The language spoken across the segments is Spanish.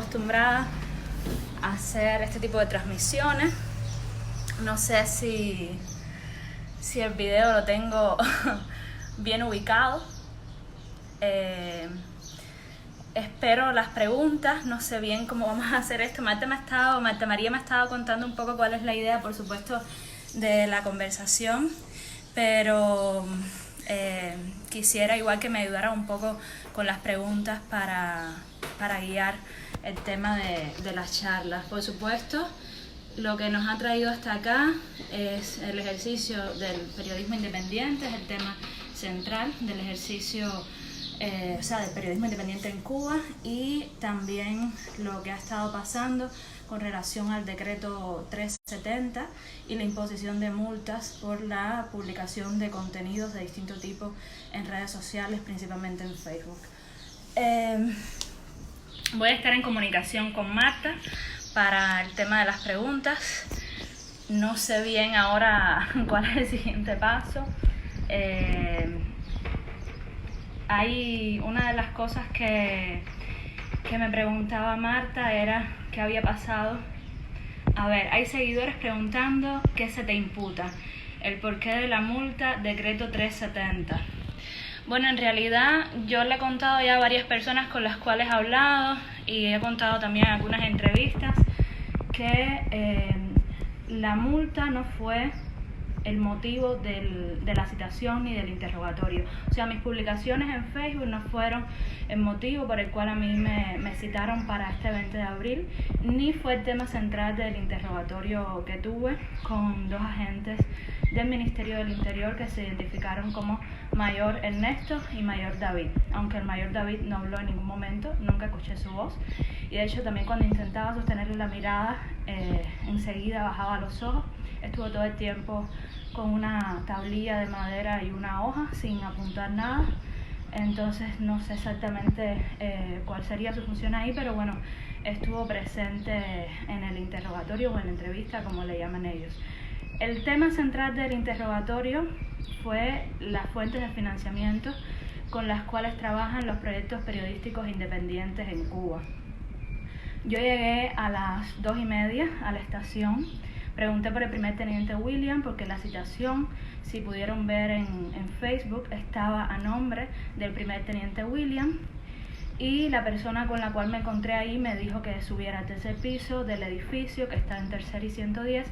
acostumbrada a hacer este tipo de transmisiones. No sé si el video lo tengo bien ubicado. Espero las preguntas, no sé bien cómo vamos a hacer esto. Marta María me ha estado contando un poco cuál es la idea, por supuesto, de la conversación, pero quisiera igual que me ayudara un poco con las preguntas para guiar el tema de las charlas. Por supuesto, lo que nos ha traído hasta acá es el ejercicio del periodismo independiente, es el tema central del ejercicio, del periodismo independiente en Cuba, y también lo que ha estado pasando con relación al decreto 370 y la imposición de multas por la publicación de contenidos de distinto tipo en redes sociales, principalmente en Facebook. Voy a estar en comunicación con Marta para el tema de las preguntas. No sé bien ahora cuál es el siguiente paso. Hay una de las cosas que me preguntaba Marta era qué había pasado. A ver, hay seguidores preguntando qué se te imputa, el porqué de la multa, decreto 370. Bueno, en realidad yo le he contado ya a varias personas con las cuales he hablado y he contado también en algunas entrevistas que la multa no fue el motivo de la citación ni del interrogatorio. O sea, mis publicaciones en Facebook no fueron el motivo por el cual a mí me citaron para este 20 de abril, ni fue el tema central del interrogatorio que tuve con dos agentes del Ministerio del Interior que se identificaron como Mayor Ernesto y Mayor David. Aunque el Mayor David no habló en ningún momento, nunca escuché su voz. Y de hecho también cuando intentaba sostenerle la mirada, enseguida bajaba los ojos. Estuvo todo el tiempo con una tablilla de madera y una hoja sin apuntar nada. Entonces no sé exactamente cuál sería su función ahí, pero bueno, estuvo presente en el interrogatorio o en la entrevista, como le llaman ellos. El tema central del interrogatorio fue las fuentes de financiamiento con las cuales trabajan los proyectos periodísticos independientes en Cuba. Yo llegué a las 2:30 a la estación. Pregunté por el primer teniente William porque la citación, si pudieron ver en Facebook, estaba a nombre del primer teniente William, y la persona con la cual me encontré ahí me dijo que subiera al tercer piso del edificio, que está en Tercer y 110,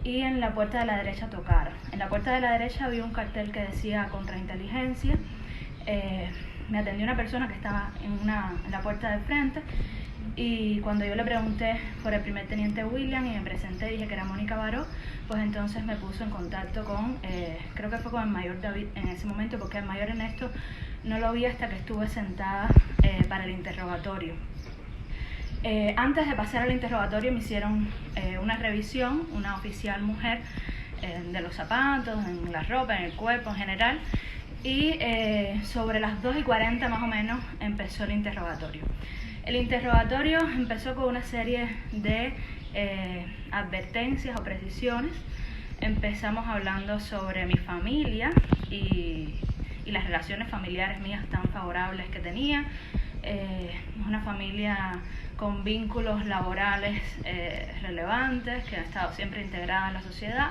y en la puerta de la derecha tocara. En la puerta de la derecha había un cartel que decía contrainteligencia. Me atendió una persona que estaba en la puerta del frente, y cuando yo le pregunté por el primer teniente William y me presenté, dije que era Mónica Baró, pues entonces me puso en contacto con, creo que fue con el Mayor David en ese momento, porque el Mayor Ernesto no lo vi hasta que estuve sentada para el interrogatorio. Antes de pasar al interrogatorio me hicieron una revisión, una oficial mujer, de los zapatos, en la ropa, en el cuerpo en general, y sobre las 2:40 más o menos empezó el interrogatorio. El interrogatorio empezó con una serie de advertencias o precisiones. Empezamos hablando sobre mi familia y las relaciones familiares mías tan favorables que tenía. Una familia con vínculos laborales relevantes, que ha estado siempre integrada en la sociedad,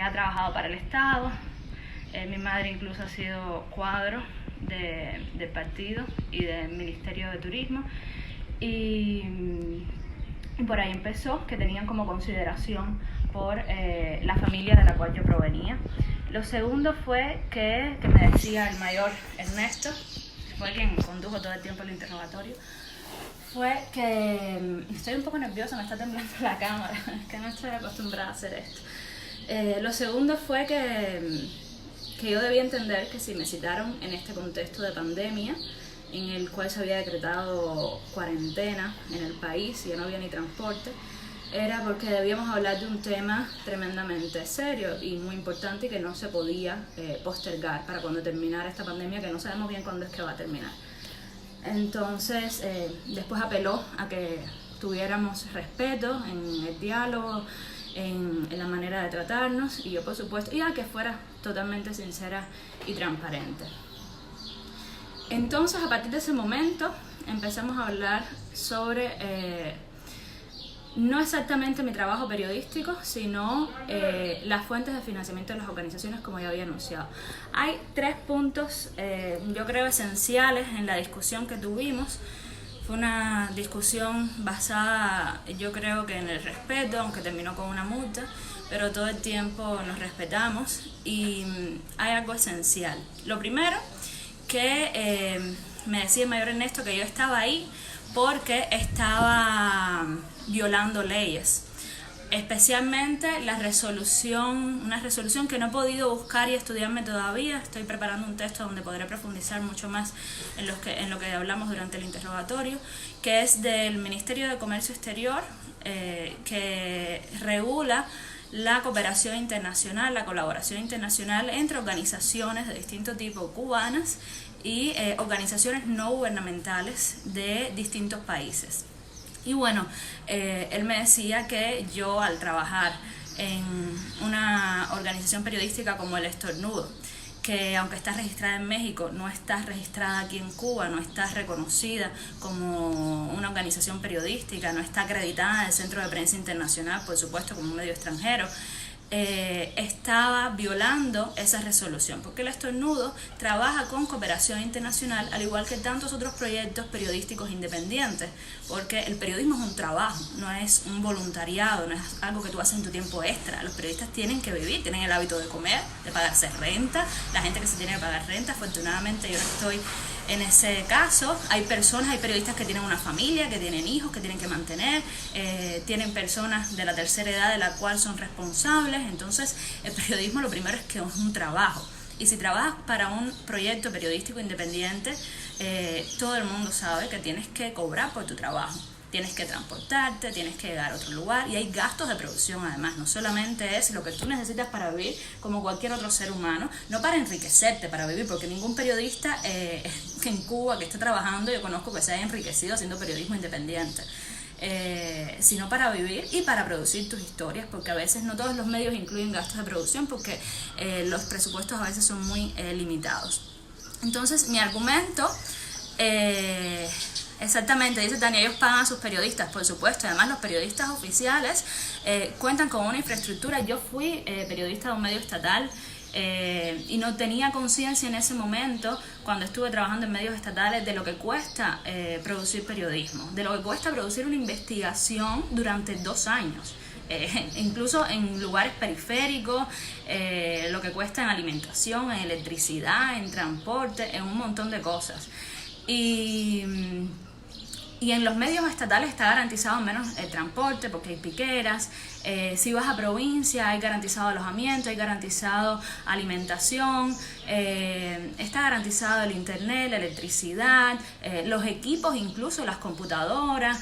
ha trabajado para el Estado. Mi madre incluso ha sido cuadro del partido y del Ministerio de Turismo, y por ahí empezó, que tenían como consideración por la familia de la cual yo provenía. Lo segundo fue que me decía el Mayor Ernesto, fue quien condujo todo el tiempo el interrogatorio, fue que estoy un poco nerviosa, me está temblando la cámara, es que no estoy acostumbrada a hacer esto. Lo segundo fue que yo debía entender que si me citaron en este contexto de pandemia, en el cual se había decretado cuarentena en el país y ya no había ni transporte, era porque debíamos hablar de un tema tremendamente serio y muy importante y que no se podía postergar para cuando terminara esta pandemia, que no sabemos bien cuándo es que va a terminar. Entonces, después apeló a que tuviéramos respeto en el diálogo, en la manera de tratarnos, y yo por supuesto, y a que fuera totalmente sincera y transparente. Entonces, a partir de ese momento, empezamos a hablar sobre no exactamente mi trabajo periodístico, sino las fuentes de financiamiento de las organizaciones, como ya había anunciado. Hay 3 puntos, yo creo, esenciales en la discusión que tuvimos. Fue una discusión basada, yo creo que en el respeto, aunque terminó con una multa, pero todo el tiempo nos respetamos y hay algo esencial. Lo primero, que me decía el mayor Ernesto que yo estaba ahí porque estaba violando leyes, especialmente una resolución que no he podido buscar y estudiarme todavía. Estoy preparando un texto donde podré profundizar mucho más en lo que hablamos durante el interrogatorio, que es del Ministerio de Comercio Exterior, que regula la cooperación internacional, la colaboración internacional entre organizaciones de distinto tipo cubanas y organizaciones no gubernamentales de distintos países. Y bueno, él me decía que yo, al trabajar en una organización periodística como El Estornudo, que aunque está registrada en México, no está registrada aquí en Cuba, no está reconocida como una organización periodística, no está acreditada en el Centro de Prensa Internacional, por supuesto, como un medio extranjero, estaba violando esa resolución, porque El Estornudo trabaja con cooperación internacional, al igual que tantos otros proyectos periodísticos independientes, porque el periodismo es un trabajo, no es un voluntariado, no es algo que tú haces en tu tiempo extra. Los periodistas tienen que vivir, tienen el hábito de comer, de pagarse renta, la gente que se tiene que pagar renta. Afortunadamente yo no estoy en ese caso. Hay periodistas que tienen una familia, que tienen hijos, que tienen que mantener, tienen personas de la tercera edad de la cual son responsables. Entonces el periodismo, lo primero es que es un trabajo, y si trabajas para un proyecto periodístico independiente, todo el mundo sabe que tienes que cobrar por tu trabajo. Tienes que transportarte, tienes que llegar a otro lugar, y hay gastos de producción además. No solamente es lo que tú necesitas para vivir como cualquier otro ser humano, no para enriquecerte, para vivir, porque ningún periodista en Cuba que esté trabajando, yo conozco que se haya enriquecido haciendo periodismo independiente, sino para vivir y para producir tus historias, porque a veces no todos los medios incluyen gastos de producción, porque los presupuestos a veces son muy limitados. Entonces mi argumento... Exactamente, dice Tania, ellos pagan a sus periodistas, por supuesto. Además, los periodistas oficiales cuentan con una infraestructura. Yo fui periodista de un medio estatal y no tenía conciencia en ese momento, cuando estuve trabajando en medios estatales, de lo que cuesta producir periodismo, de lo que cuesta producir una investigación durante 2 años. Incluso en lugares periféricos, lo que cuesta en alimentación, en electricidad, en transporte, en un montón de cosas. Y en los medios estatales está garantizado menos el transporte, porque hay piqueras. Si vas a provincia, hay garantizado alojamiento, hay garantizado alimentación, está garantizado el internet, la electricidad, los equipos, incluso las computadoras,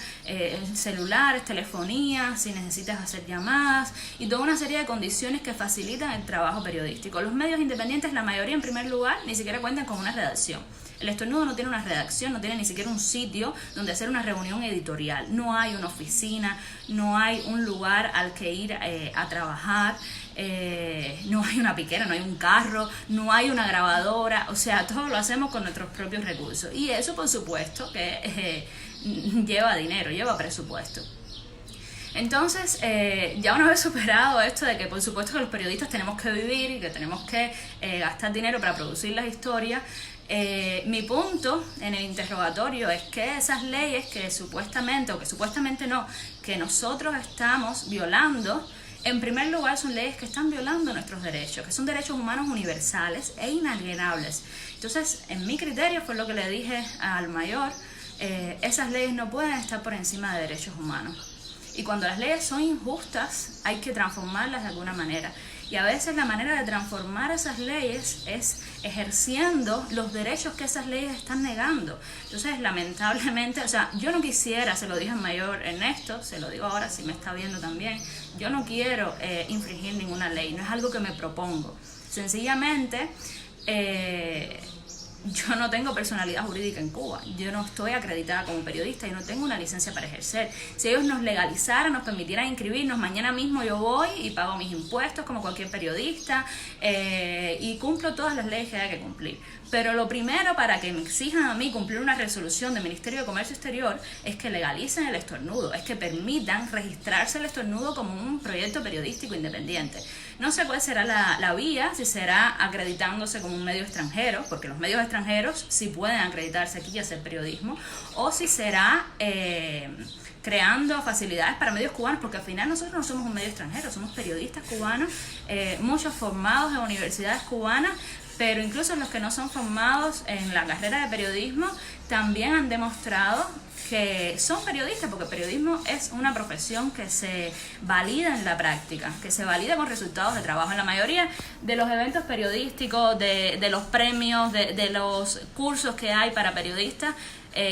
celulares, telefonía, si necesitas hacer llamadas, y toda una serie de condiciones que facilitan el trabajo periodístico. Los medios independientes, la mayoría en primer lugar, ni siquiera cuentan con una redacción. El Estornudo no tiene una redacción, no tiene ni siquiera un sitio donde hacer una reunión editorial. No hay una oficina, no hay un lugar al que ir a trabajar, no hay una piquera, no hay un carro, no hay una grabadora. O sea, todo lo hacemos con nuestros propios recursos. Y eso, por supuesto, que lleva dinero, lleva presupuesto. Entonces, ya una vez superado esto de que por supuesto que los periodistas tenemos que vivir y que tenemos que gastar dinero para producir las historias, mi punto en el interrogatorio es que esas leyes que supuestamente, o que supuestamente no, que nosotros estamos violando, en primer lugar son leyes que están violando nuestros derechos, que son derechos humanos universales e inalienables. Entonces, en mi criterio, fue lo que le dije al mayor, esas leyes no pueden estar por encima de derechos humanos. Y cuando las leyes son injustas, hay que transformarlas de alguna manera. Y a veces la manera de transformar esas leyes es ejerciendo los derechos que esas leyes están negando. Entonces, lamentablemente, o sea, yo no quisiera, se lo dije al mayor Ernesto, se lo digo ahora si me está viendo también, yo no quiero infringir ninguna ley, no es algo que me propongo. Sencillamente, yo no tengo personalidad jurídica en Cuba, yo no estoy acreditada como periodista, yo no tengo una licencia para ejercer. Si ellos nos legalizaran, nos permitieran inscribirnos, mañana mismo yo voy y pago mis impuestos como cualquier periodista y cumplo todas las leyes que haya que cumplir. Pero lo primero para que me exijan a mí cumplir una resolución del Ministerio de Comercio Exterior es que legalicen el estornudo, es que permitan registrarse el estornudo como un proyecto periodístico independiente. No sé cuál será la vía, si será acreditándose como un medio extranjero, porque los medios extranjeros sí pueden acreditarse aquí y hacer periodismo, o si será creando facilidades para medios cubanos, porque al final nosotros no somos un medio extranjero, somos periodistas cubanos, muchos formados en universidades cubanas, pero incluso los que no son formados en la carrera de periodismo también han demostrado que son periodistas, porque periodismo es una profesión que se valida en la práctica, que se valida con resultados de trabajo. En la mayoría de los eventos periodísticos, de los premios, de los cursos que hay para periodistas,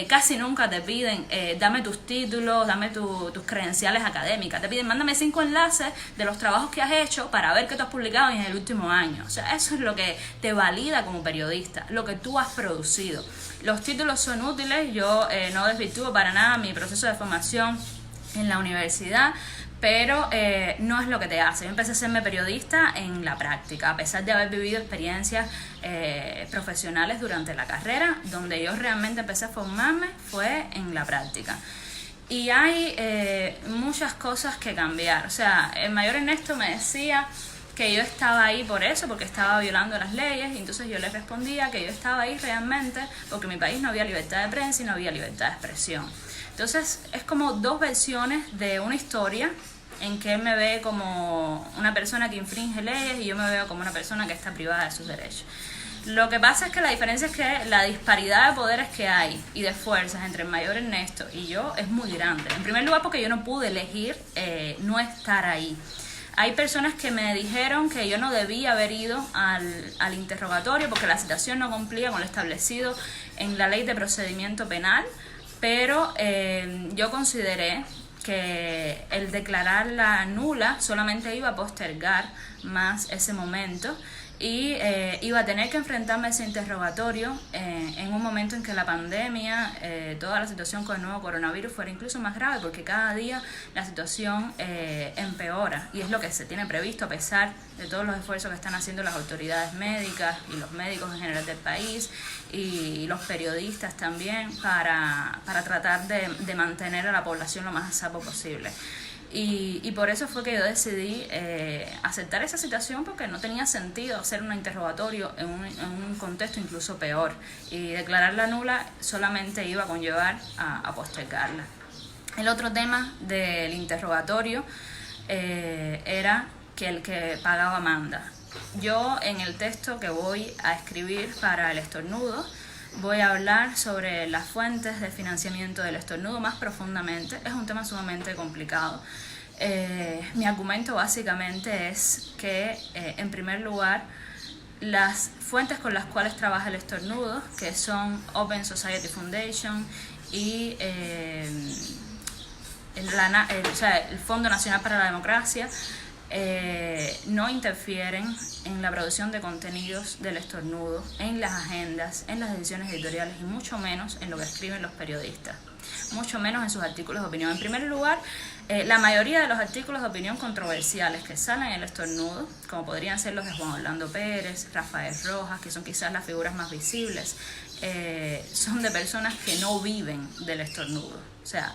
casi nunca te piden dame tus títulos, dame tus credenciales académicas, te piden mándame 5 enlaces de los trabajos que has hecho para ver qué tú has publicado en el último año. O sea, eso es lo que te valida como periodista, lo que tú has producido. Los títulos son útiles, yo no desvirtúo para nada mi proceso de formación en la universidad, pero no es lo que te hace. Yo empecé a serme periodista en la práctica, a pesar de haber vivido experiencias profesionales durante la carrera. Donde yo realmente empecé a formarme fue en la práctica. Y hay muchas cosas que cambiar. O sea, el mayor Ernesto me decía que yo estaba ahí por eso, porque estaba violando las leyes, y entonces yo le respondía que yo estaba ahí realmente porque en mi país no había libertad de prensa y no había libertad de expresión. Entonces es como dos versiones de una historia en que él me ve como una persona que infringe leyes y yo me veo como una persona que está privada de sus derechos. Lo que pasa es que la diferencia es que la disparidad de poderes que hay y de fuerzas entre el mayor Ernesto y yo es muy grande. En primer lugar porque yo no pude elegir no estar ahí. Hay personas que me dijeron que yo no debía haber ido al interrogatorio porque la citación no cumplía con lo establecido en la ley de procedimiento penal, pero yo consideré que el declararla nula solamente iba a postergar más ese momento y iba a tener que enfrentarme a ese interrogatorio en un momento en que la pandemia, toda la situación con el nuevo coronavirus fuera incluso más grave, porque cada día la situación empeora y es lo que se tiene previsto a pesar de todos los esfuerzos que están haciendo las autoridades médicas y los médicos en general del país y los periodistas también para tratar de mantener a la población lo más a salvo posible. Y por eso fue que yo decidí aceptar esa situación, porque no tenía sentido hacer un interrogatorio en un contexto incluso peor, y declararla nula solamente iba a conllevar a postergarla. El otro tema del interrogatorio era que el que pagaba manda. Yo en el texto que voy a escribir para el estornudo voy a hablar sobre las fuentes de financiamiento del estornudo más profundamente. Es un tema sumamente complicado. Mi argumento básicamente es que, en primer lugar, las fuentes con las cuales trabaja el estornudo, que son Open Society Foundation y el Fondo Nacional para la Democracia, no interfieren en la producción de contenidos del estornudo, en las agendas, en las decisiones editoriales y mucho menos en lo que escriben los periodistas, mucho menos en sus artículos de opinión. En primer lugar, la mayoría de los artículos de opinión controversiales que salen en el estornudo, como podrían ser los de Juan Orlando Pérez, Rafael Rojas, que son quizás las figuras más visibles, son de personas que no viven del estornudo. O sea,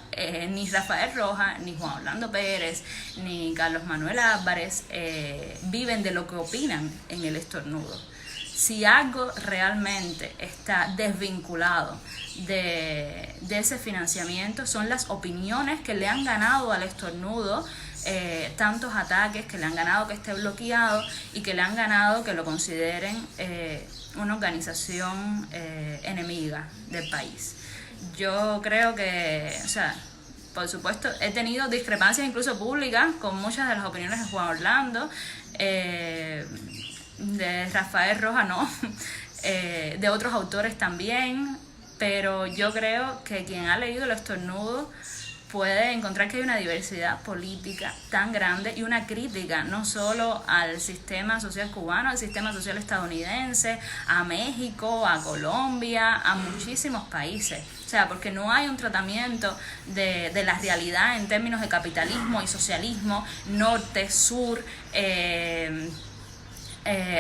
ni Rafael Rojas, ni Juan Orlando Pérez, ni Carlos Manuel Álvarez viven de lo que opinan en el estornudo. Si algo realmente está desvinculado de ese financiamiento, son las opiniones que le han ganado al estornudo, tantos ataques que le han ganado que esté bloqueado y que le han ganado que lo consideren una organización enemiga del país. Yo creo que, o sea, por supuesto, he tenido discrepancias incluso públicas con muchas de las opiniones de Juan Orlando, de Rafael Rojas no, de otros autores también, pero yo creo que quien ha leído El Estornudo puede encontrar que hay una diversidad política tan grande y una crítica no solo al sistema social cubano, al sistema social estadounidense, a México, a Colombia, a muchísimos países. O sea, porque no hay un tratamiento de la realidad en términos de capitalismo y socialismo, norte, sur,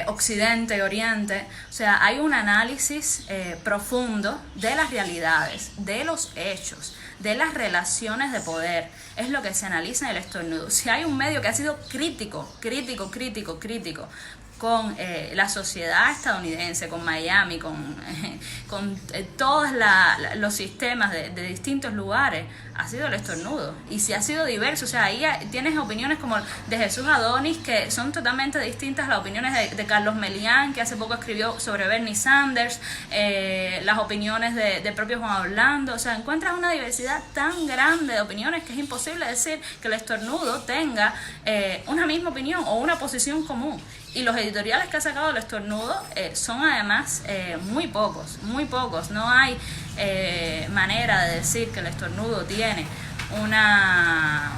occidente, oriente. O sea, hay un análisis profundo de las realidades, de los hechos, de las relaciones de poder. Es lo que se analiza en el estornudo. Si hay un medio que ha sido crítico con la sociedad estadounidense, con Miami, con todos los sistemas de distintos lugares, ha sido el estornudo. Y si ha sido diverso, o sea, ahí tienes opiniones como de Jesús Adonis, que son totalmente distintas a las opiniones de Carlos Melián, que hace poco escribió sobre Bernie Sanders, las opiniones de propio Juan Orlando. O sea, encuentras una diversidad tan grande de opiniones que es imposible decir que el estornudo tenga una misma opinión o una posición común. Y los editoriales que ha sacado el estornudo son además muy pocos. No hay manera de decir que el estornudo tiene una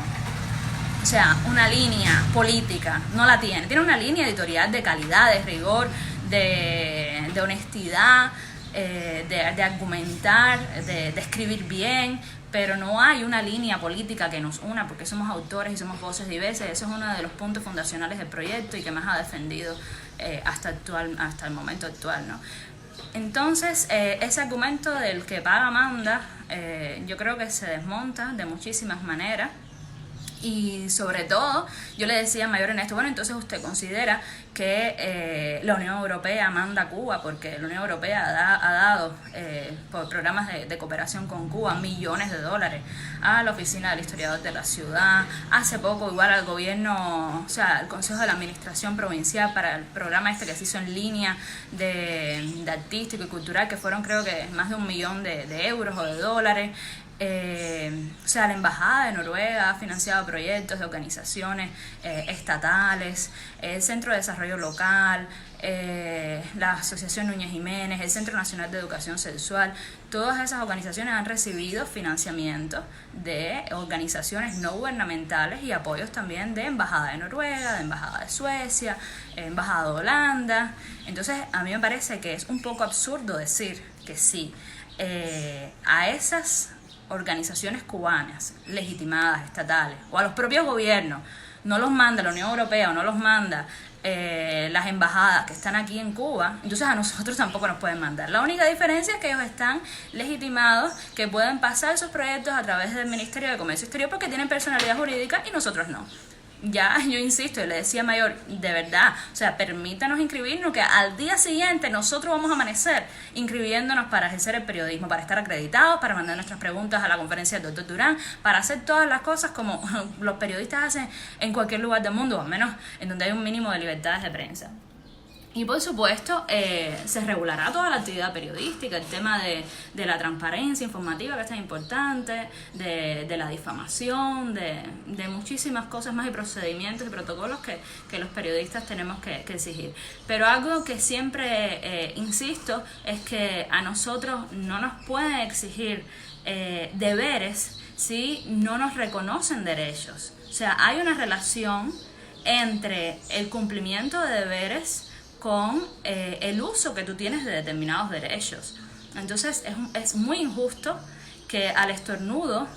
línea política. No la tiene. Tiene una línea editorial de calidad, de rigor, de honestidad, de argumentar, de escribir bien, pero no hay una línea política que nos una, porque somos autores y somos voces diversas. Ese es uno de los puntos fundacionales del proyecto y que más ha defendido hasta el momento actual, ¿no? Entonces, ese argumento del que paga manda, yo creo que se desmonta de muchísimas maneras. Y sobre todo, yo le decía a Mayor Ernesto, bueno, entonces usted considera que la Unión Europea manda a Cuba, porque la Unión Europea ha dado por programas de cooperación con Cuba millones de dólares a la Oficina del Historiador de la Ciudad, hace poco igual al gobierno, o sea, al Consejo de la Administración Provincial para el programa este que se hizo en línea de artístico y cultural, que fueron creo que más de 1 millón de euros o de dólares. O sea, la Embajada de Noruega ha financiado proyectos de organizaciones estatales, el Centro de Desarrollo Local, la Asociación Núñez Jiménez, el Centro Nacional de Educación Sexual. Todas esas organizaciones han recibido financiamiento de organizaciones no gubernamentales y apoyos también de Embajada de Noruega, de Embajada de Suecia, Embajada de Holanda. Entonces, a mí me parece que es un poco absurdo decir que sí a esas organizaciones cubanas legitimadas, estatales, o a los propios gobiernos, no los manda la Unión Europea o no los manda las embajadas que están aquí en Cuba, entonces a nosotros tampoco nos pueden mandar. La única diferencia es que ellos están legitimados, que pueden pasar sus proyectos a través del Ministerio de Comercio Exterior porque tienen personalidad jurídica y nosotros no. Ya, yo insisto, y le decía a Mayor, de verdad, o sea, permítanos inscribirnos, que al día siguiente nosotros vamos a amanecer inscribiéndonos para ejercer el periodismo, para estar acreditados, para mandar nuestras preguntas a la conferencia del Dr. Durán, para hacer todas las cosas como los periodistas hacen en cualquier lugar del mundo, al menos en donde hay un mínimo de libertades de prensa. Y por supuesto, se regulará toda la actividad periodística, el tema de la transparencia informativa, que es tan importante, de la difamación, de muchísimas cosas más y procedimientos y protocolos que los periodistas tenemos que exigir. Pero algo que siempre insisto es que a nosotros no nos pueden exigir deberes si no nos reconocen derechos. O sea, hay una relación entre el cumplimiento de deberes con el uso que tú tienes de determinados derechos. Entonces es muy injusto que al estornudo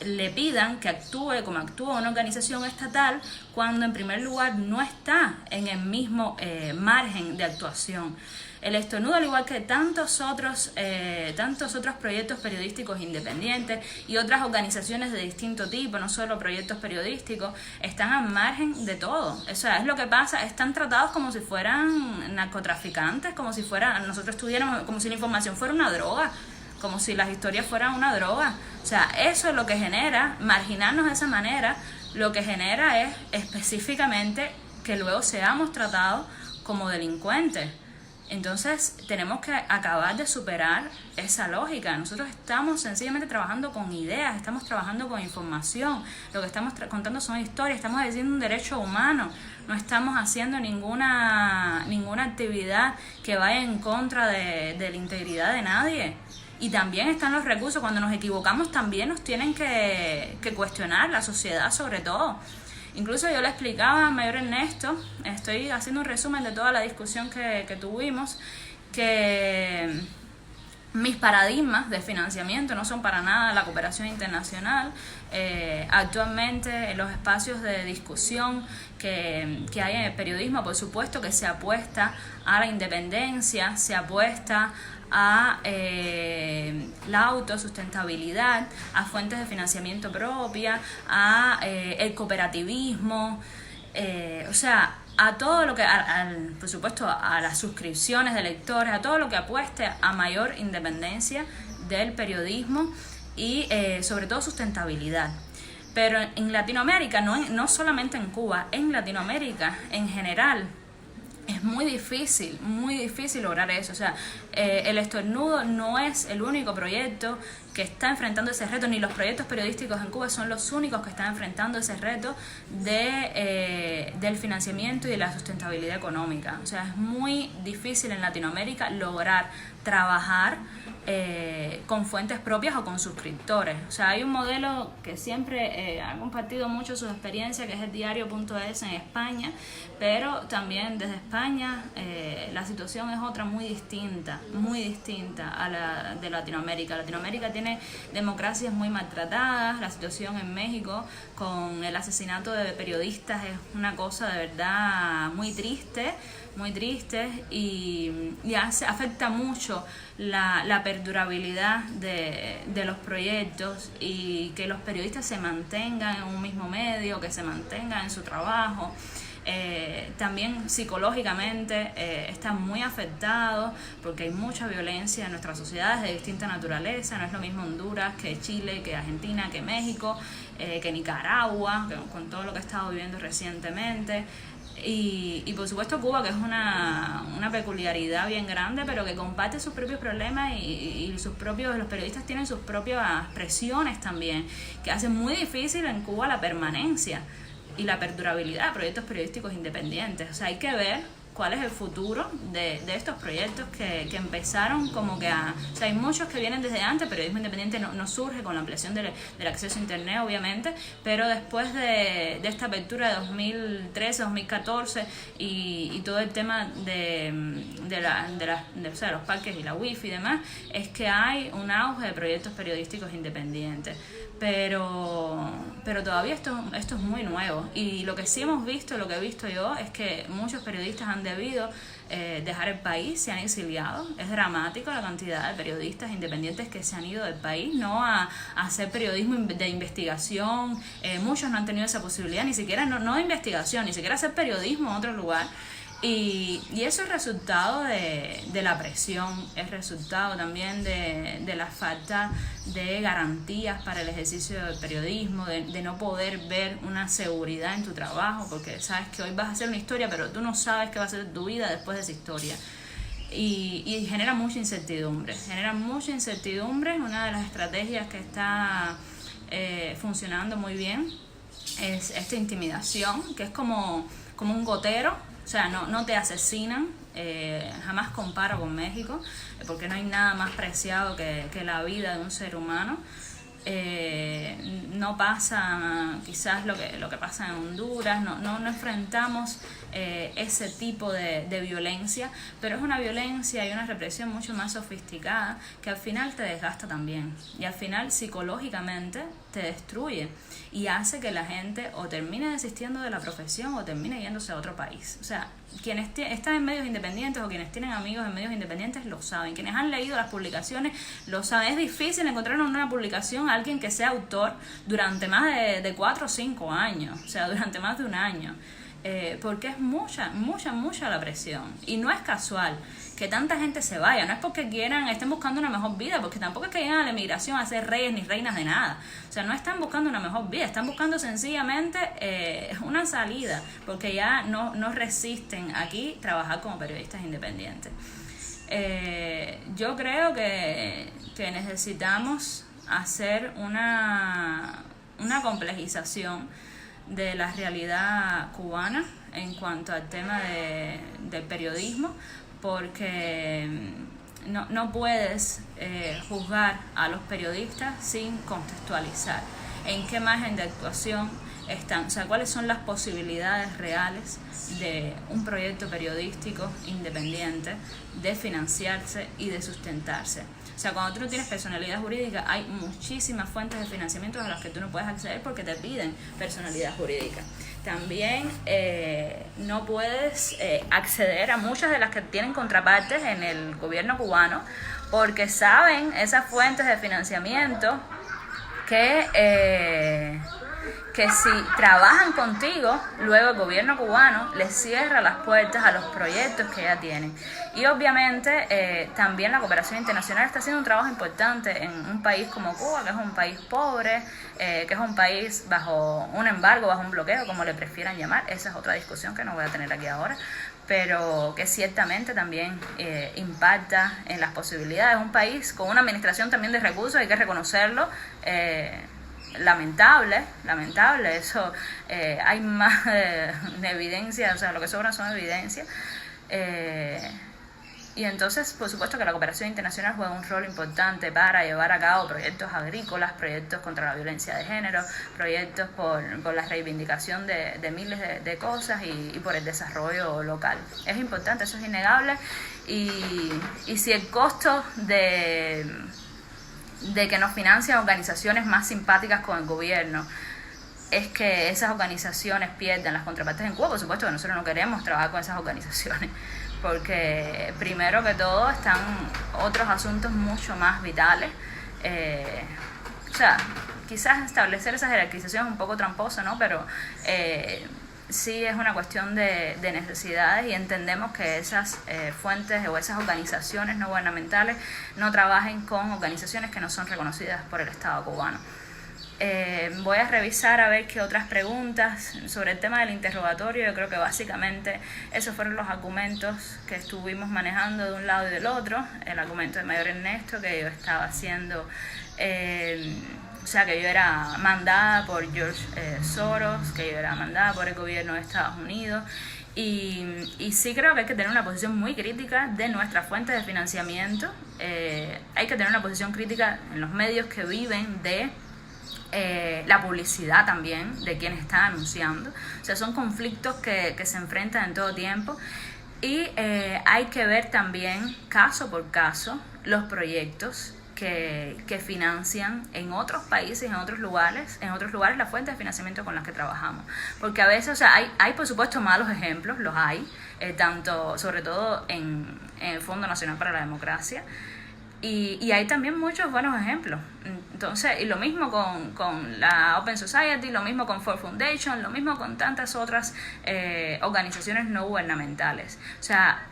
le pidan que actúe como actúa una organización estatal cuando en primer lugar no está en el mismo margen de actuación. El estornudo, al igual que tantos otros proyectos periodísticos independientes y otras organizaciones de distinto tipo, no solo proyectos periodísticos, están al margen de todo. O sea, es lo que pasa, están tratados como si fueran narcotraficantes, como si nosotros estuviéramos, como si la información fuera una droga, como si las historias fueran una droga. O sea, eso es lo que genera, marginarnos de esa manera, lo que genera es específicamente que luego seamos tratados como delincuentes. Entonces tenemos que acabar de superar esa lógica. Nosotros estamos sencillamente trabajando con ideas, estamos trabajando con información, lo que estamos contando son historias, estamos ejerciendo un derecho humano, no estamos haciendo ninguna actividad que vaya en contra de la integridad de nadie. Y también están los recursos. Cuando nos equivocamos también nos tienen que cuestionar, la sociedad sobre todo. Incluso yo le explicaba a Mayor Ernesto, estoy haciendo un resumen de toda la discusión que tuvimos, que mis paradigmas de financiamiento no son para nada la cooperación internacional. Actualmente en los espacios de discusión que hay en el periodismo, por supuesto que se apuesta a la independencia, se apuesta a la autosustentabilidad, a fuentes de financiamiento propia, a el cooperativismo, o sea, a todo lo que, por supuesto, a las suscripciones de lectores, a todo lo que apueste a mayor independencia del periodismo y sobre todo sustentabilidad. Pero en Latinoamérica, no solamente en Cuba, en Latinoamérica en general, es muy difícil lograr eso. O sea, El Estornudo no es el único proyecto que está enfrentando ese reto, ni los proyectos periodísticos en Cuba son los únicos que están enfrentando ese reto del financiamiento y de la sustentabilidad económica. O sea, es muy difícil en Latinoamérica lograr trabajar con fuentes propias o con suscriptores. O sea, hay un modelo que siempre ha compartido mucho su experiencia, que es el diario.es en España, pero también desde España la situación es otra muy distinta a la de Latinoamérica. Latinoamérica tiene democracias muy maltratadas, la situación en México con el asesinato de periodistas es una cosa de verdad muy triste y afecta mucho la perdurabilidad de los proyectos y que los periodistas se mantengan en un mismo medio, que se mantengan en su trabajo. También psicológicamente están muy afectados porque hay mucha violencia en nuestras sociedades de distinta naturaleza. No es lo mismo Honduras que Chile, que Argentina, que México, que Nicaragua, con todo lo que he estado viviendo recientemente. Y por supuesto Cuba, que es una peculiaridad bien grande, pero que comparte sus propios problemas y los periodistas tienen sus propias presiones también, que hacen muy difícil en Cuba la permanencia y la perdurabilidad de proyectos periodísticos independientes. O sea, hay que ver cuál es el futuro de estos proyectos que empezaron como que o sea, hay muchos que vienen desde antes. Periodismo independiente no surge con la ampliación del acceso a internet, obviamente, pero después de esta apertura de 2013, 2014 y todo el tema o sea, los parques y la wifi y demás, es que hay un auge de proyectos periodísticos independientes. Pero todavía esto es muy nuevo, y lo que sí hemos visto, lo que he visto yo, es que muchos periodistas han debido dejar el país, se han exiliado. Es dramático la cantidad de periodistas independientes que se han ido del país, no a hacer periodismo de investigación. Muchos no han tenido esa posibilidad, ni siquiera no de investigación, ni siquiera hacer periodismo en otro lugar. Y eso es resultado de la presión, es resultado también de la falta de garantías para el ejercicio del periodismo, de no poder ver una seguridad en tu trabajo, porque sabes que hoy vas a hacer una historia, pero tú no sabes qué va a ser tu vida después de esa historia. Y genera mucha incertidumbre. Una de las estrategias que está funcionando muy bien es esta intimidación, que es como un gotero. O sea, no te asesinan, jamás comparo con México, porque no hay nada más preciado que la vida de un ser humano. No pasa quizás lo que pasa en Honduras, no enfrentamos ese tipo de violencia, pero es una violencia y una represión mucho más sofisticada que al final te desgasta también, y al final psicológicamente te destruye y hace que la gente o termine desistiendo de la profesión o termine yéndose a otro país. O sea, quienes están en medios independientes o quienes tienen amigos en medios independientes lo saben, quienes han leído las publicaciones lo saben. Es difícil encontrar en una publicación a alguien que sea autor durante más de 4 o 5 años, o sea, durante más de un año, porque es mucha la presión, y no es casual que tanta gente se vaya, no es porque estén buscando una mejor vida, porque tampoco es que lleguen a la emigración a ser reyes ni reinas de nada. O sea, no están buscando una mejor vida, están buscando sencillamente una salida, porque ya no resisten aquí trabajar como periodistas independientes. Yo creo que necesitamos hacer una complejización de la realidad cubana en cuanto al tema del periodismo, porque no puedes juzgar a los periodistas sin contextualizar en qué margen de actuación están, o sea, cuáles son las posibilidades reales de un proyecto periodístico independiente de financiarse y de sustentarse. O sea, cuando tú no tienes personalidad jurídica, hay muchísimas fuentes de financiamiento a las que tú no puedes acceder porque te piden personalidad jurídica. También no puedes acceder a muchas de las que tienen contrapartes en el gobierno cubano porque saben esas fuentes de financiamiento que si trabajan contigo, luego el gobierno cubano les cierra las puertas a los proyectos que ya tienen. Y obviamente también la cooperación internacional está haciendo un trabajo importante en un país como Cuba, que es un país pobre, que es un país bajo un embargo, bajo un bloqueo, como le prefieran llamar. Esa es otra discusión que no voy a tener aquí ahora, pero que ciertamente también impacta en las posibilidades. Un país con una administración también de recursos, hay que reconocerlo, lamentable, eso hay más de evidencia, o sea, lo que sobra son evidencias, y entonces por supuesto que la cooperación internacional juega un rol importante para llevar a cabo proyectos agrícolas, proyectos contra la violencia de género, proyectos por la reivindicación de miles de cosas y por el desarrollo local. Es importante, eso es innegable, y si el costo de que nos financian organizaciones más simpáticas con el gobierno es que esas organizaciones pierdan las contrapartes en Cuba, por supuesto que nosotros no queremos trabajar con esas organizaciones, porque primero que todo están otros asuntos mucho más vitales. O sea, quizás establecer esa jerarquización es un poco tramposo, ¿no? Pero sí es una cuestión de necesidades, y entendemos que esas fuentes o esas organizaciones no gubernamentales no trabajen con organizaciones que no son reconocidas por el Estado cubano. Voy a revisar a ver qué otras preguntas sobre el tema del interrogatorio. Yo creo que básicamente esos fueron los argumentos que estuvimos manejando de un lado y del otro. El argumento de Mayor Ernesto, que yo estaba haciendo, o sea, que yo era mandada por George Soros, que yo era mandada por el gobierno de Estados Unidos. Y sí creo que hay que tener una posición muy crítica de nuestras fuentes de financiamiento. Hay que tener una posición crítica en los medios que viven de la publicidad también de quien está anunciando. O sea, son conflictos que se enfrentan en todo tiempo, y hay que ver también caso por caso los proyectos que financian en otros países, en otros lugares las fuentes de financiamiento con las que trabajamos, porque a veces, o sea, hay por supuesto malos ejemplos, los hay, tanto, sobre todo en el Fondo Nacional para la Democracia, y hay también muchos buenos ejemplos. Entonces, y lo mismo con la Open Society, lo mismo con Ford Foundation, lo mismo con tantas otras organizaciones no gubernamentales. O sea,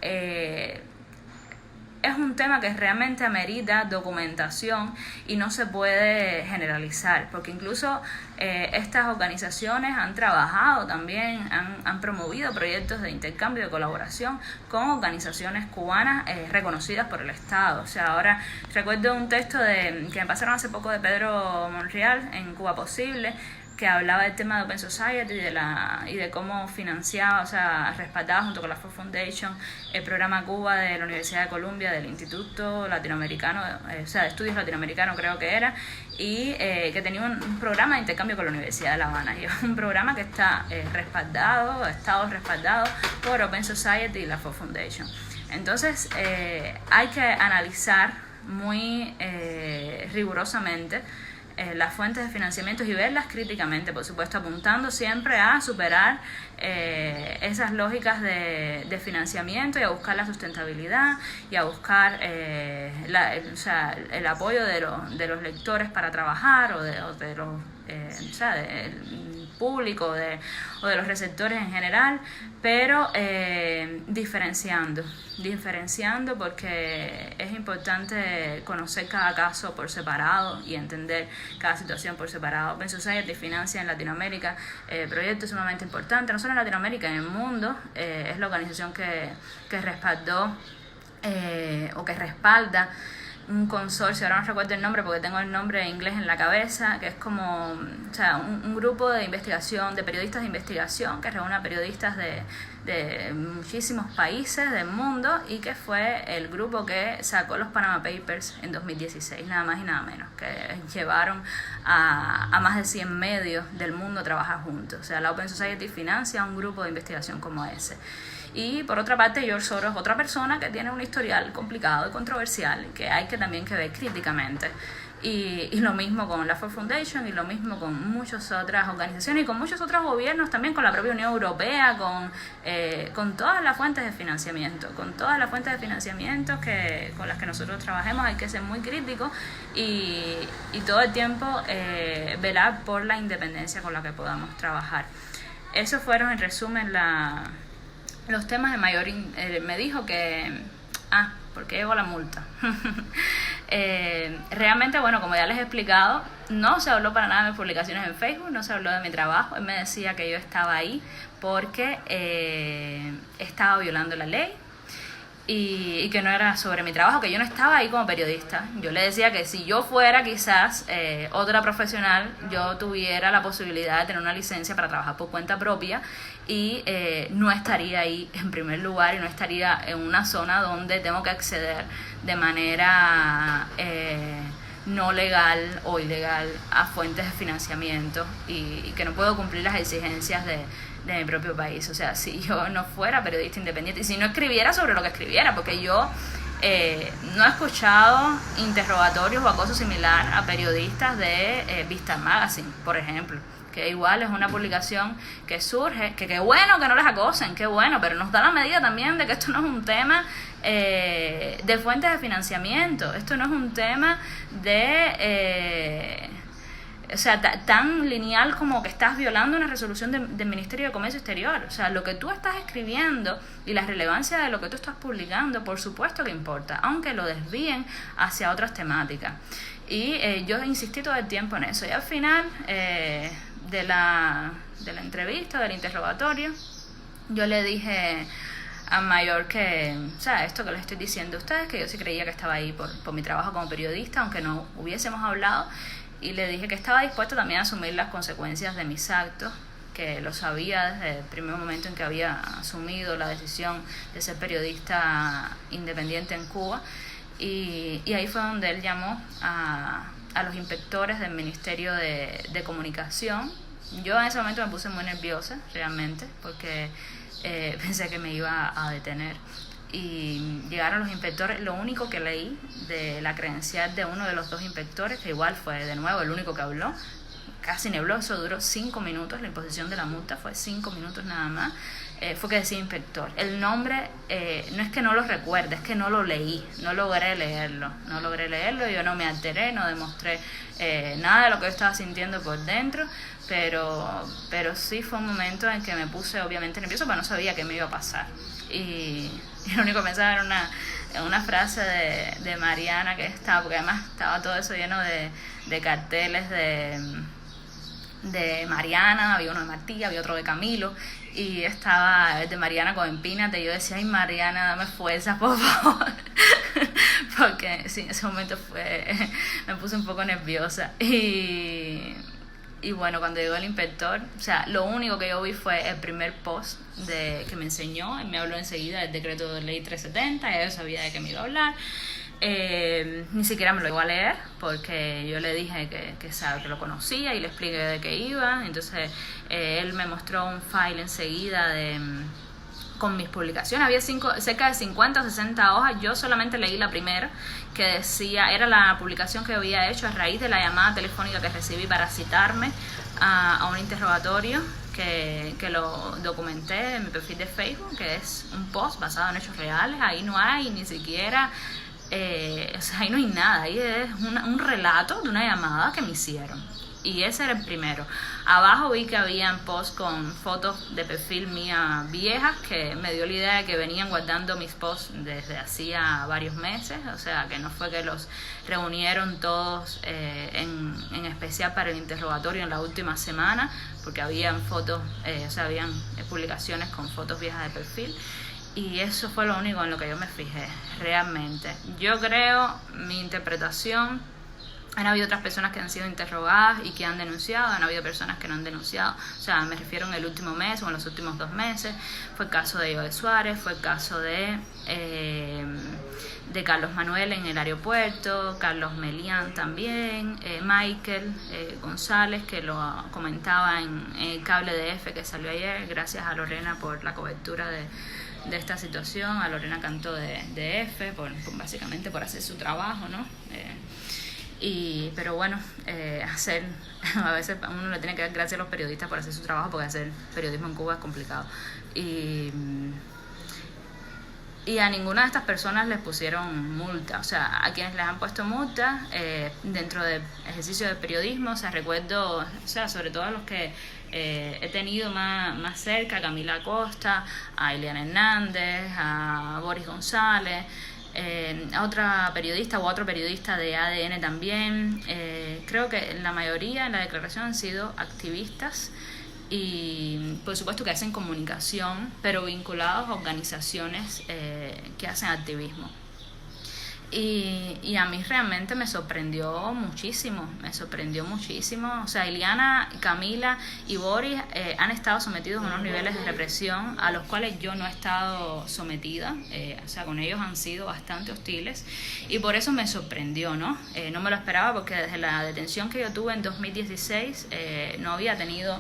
es un tema que realmente amerita documentación y no se puede generalizar, porque incluso estas organizaciones han trabajado también, han promovido proyectos de intercambio, de colaboración con organizaciones cubanas reconocidas por el Estado. O sea, ahora recuerdo un texto que me pasaron hace poco de Pedro Monreal en Cuba Posible, que hablaba del tema de Open Society y de cómo financiaba, o sea, respaldaba junto con la Ford Foundation el programa Cuba de la Universidad de Columbia, del Instituto Latinoamericano, o sea, de Estudios Latinoamericanos creo que era, y que tenía un programa de intercambio con la Universidad de La Habana. Y es un programa que está respaldado, ha estado respaldado por Open Society y la Ford Foundation. Entonces, hay que analizar muy rigurosamente las fuentes de financiamiento y verlas críticamente, por supuesto, apuntando siempre a superar esas lógicas de financiamiento y a buscar la sustentabilidad y a buscar el apoyo de los lectores para trabajar o de los del público o de los receptores en general, pero diferenciando porque es importante conocer cada caso por separado y entender cada situación por separado. Open Society financia en Latinoamérica proyectos sumamente importantes, no solo en Latinoamérica, en el mundo. Es la organización que respaldó o que respalda un consorcio, ahora no recuerdo el nombre porque tengo el nombre en inglés en la cabeza, que es como, o sea, un grupo de investigación, de periodistas de investigación, que reúne a periodistas de muchísimos países del mundo y que fue el grupo que sacó los Panama Papers en 2016, nada más y nada menos, que llevaron a más de 100 medios del mundo a trabajar juntos. O sea, la Open Society financia un grupo de investigación como ese. Y por otra parte, George Soros es otra persona que tiene un historial complicado y controversial que hay que también que ver críticamente. Y lo mismo con la Ford Foundation y lo mismo con muchas otras organizaciones y con muchos otros gobiernos también, con la propia Unión Europea, con todas las fuentes de financiamiento, con todas las fuentes de financiamiento con las que nosotros trabajemos. Hay que ser muy críticos y todo el tiempo velar por la independencia con la que podamos trabajar. Esos fueron en resumen los temas de mayor... me dijo que... ¿por qué llegó la multa? Realmente, bueno, como ya les he explicado, no se habló para nada de mis publicaciones en Facebook, no se habló de mi trabajo. Él me decía que yo estaba ahí porque estaba violando la ley y que no era sobre mi trabajo, que yo no estaba ahí como periodista. Yo le decía que si yo fuera quizás otra profesional, yo tuviera la posibilidad de tener una licencia para trabajar por cuenta propia y no estaría ahí en primer lugar y no estaría en una zona donde tengo que acceder de manera no legal o ilegal a fuentes de financiamiento y que no puedo cumplir las exigencias de mi propio país. O sea, si yo no fuera periodista independiente y si no escribiera sobre lo que escribiera, porque yo no he escuchado interrogatorios o acoso similar a periodistas de Vista Magazine, por ejemplo, que igual es una publicación que surge, que qué bueno que no les acosen, qué bueno, pero nos da la medida también de que esto no es un tema de fuentes de financiamiento, esto no es un tema de... o sea, tan lineal como que estás violando una resolución del Ministerio de Comercio Exterior. O sea, lo que tú estás escribiendo y la relevancia de lo que tú estás publicando, por supuesto que importa, aunque lo desvíen hacia otras temáticas. Y yo insistí todo el tiempo en eso. Y al final de la entrevista, del interrogatorio, yo le dije a Mayor que, o sea, esto que les estoy diciendo a ustedes, que yo sí creía que estaba ahí por mi trabajo como periodista, aunque no hubiésemos hablado. Y le dije que estaba dispuesto también a asumir las consecuencias de mis actos, que lo sabía desde el primer momento en que había asumido la decisión de ser periodista independiente en Cuba. Y ahí fue donde él llamó a los inspectores del Ministerio de Comunicación. Yo en ese momento me puse muy nerviosa, realmente, porque pensé que me iba a detener. Y llegaron los inspectores. Lo único que leí de la credencial de uno de los dos inspectores, que igual fue de nuevo el único que habló, casi ni habló, eso duró 5 minutos, la imposición de la multa fue 5 minutos nada más, fue que decía inspector. El nombre no es que no lo recuerde, es que no lo leí, no logré leerlo, yo no me alteré, no demostré nada de lo que yo estaba sintiendo por dentro, pero sí fue un momento en que me puse obviamente nerviosa, porque no sabía qué me iba a pasar. Y lo único que pensaba era una frase de Mariana que estaba, porque además estaba todo eso lleno de carteles de Mariana, había uno de Martí, había otro de Camilo, y estaba el de Mariana con Empínate, y yo decía, ay Mariana, dame fuerza, por favor, porque sí, en ese momento me puse un poco nerviosa. Y bueno, cuando llegó el inspector, o sea, lo único que yo vi fue el primer post que me enseñó. Él me habló enseguida del decreto de ley 370, ya yo sabía de qué me iba a hablar. Ni siquiera me lo iba a leer, porque yo le dije que lo conocía y le expliqué de qué iba. Entonces él me mostró un file enseguida con mis publicaciones. Había cerca de 50 o 60 hojas. Yo solamente leí la primera, que decía, era la publicación que había hecho a raíz de la llamada telefónica que recibí para citarme a un interrogatorio que lo documenté en mi perfil de Facebook, que es un post basado en hechos reales. Ahí no hay ni siquiera, o sea, ahí no hay nada, ahí es un relato de una llamada que me hicieron. Y ese era el primero. Abajo vi que habían posts con fotos de perfil mía viejas, que me dio la idea de que venían guardando mis posts desde hacía varios meses. O sea, que no fue que los reunieron todos en especial para el interrogatorio en la última semana, porque habían fotos, o sea, habían publicaciones con fotos viejas de perfil. Y eso fue lo único en lo que yo me fijé, realmente. Yo creo, mi interpretación Han habido otras personas que han sido interrogadas y que han denunciado, han habido personas que no han denunciado, o sea, me refiero en el último mes o en los últimos 2 meses. Fue el caso de Joe Suárez, fue el caso de Carlos Manuel en el aeropuerto, Carlos Melián también, Michael González, que lo comentaba en el cable de F que salió ayer. Gracias a Lorena por la cobertura de esta situación, a Lorena Cantó de F, básicamente por hacer su trabajo, ¿no? Pero bueno, a veces a uno le tiene que dar gracias a los periodistas por hacer su trabajo, porque hacer periodismo en Cuba es complicado. Y a ninguna de estas personas les pusieron multa, o sea, a quienes les han puesto multa dentro del ejercicio de periodismo, o sea, recuerdo, o sea, sobre todo a los que he tenido más cerca, a Camila Acosta, a Eliana Hernández, a Boris González, a otra periodista o a otro periodista de ADN también. Creo que la mayoría en la declaración han sido activistas y por supuesto que hacen comunicación, pero vinculados a organizaciones que hacen activismo. Y a mí realmente me sorprendió muchísimo, o sea, Ileana, Camila y Boris han estado sometidos a unos niveles de represión a los cuales yo no he estado sometida, o sea, con ellos han sido bastante hostiles y por eso me sorprendió, ¿no? No me lo esperaba, porque desde la detención que yo tuve en 2016 no había tenido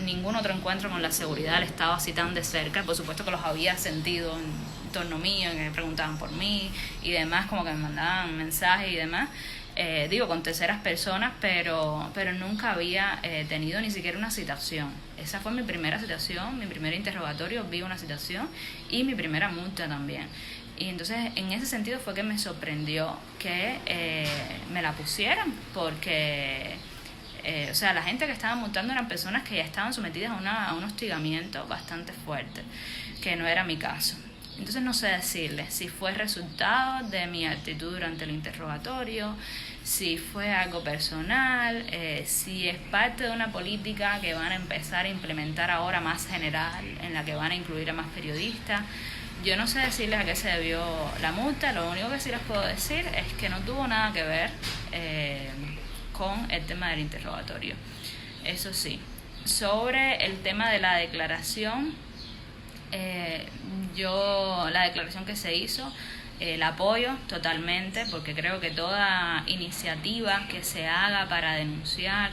ningún otro encuentro con la seguridad del Estado así tan de cerca. Por supuesto que los había sentido en torno mío, que me preguntaban por mí y demás, como que me mandaban mensajes y demás, con terceras personas, pero nunca había tenido ni siquiera una citación. Esa fue mi primera citación, mi primer interrogatorio, vi una citación y mi primera multa también. Y entonces en ese sentido fue que me sorprendió que me la pusieran, porque o sea, la gente que estaba multando eran personas que ya estaban sometidas a un hostigamiento bastante fuerte, que no era mi caso. Entonces no sé decirles si fue resultado de mi actitud durante el interrogatorio, si fue algo personal, si es parte de una política que van a empezar a implementar ahora más general, en la que van a incluir a más periodistas. Yo no sé decirles a qué se debió la multa. Lo único que sí les puedo decir es que no tuvo nada que ver con el tema del interrogatorio. Eso sí, sobre el tema de la declaración, yo la declaración que se hizo la apoyo totalmente, porque creo que toda iniciativa que se haga para denunciar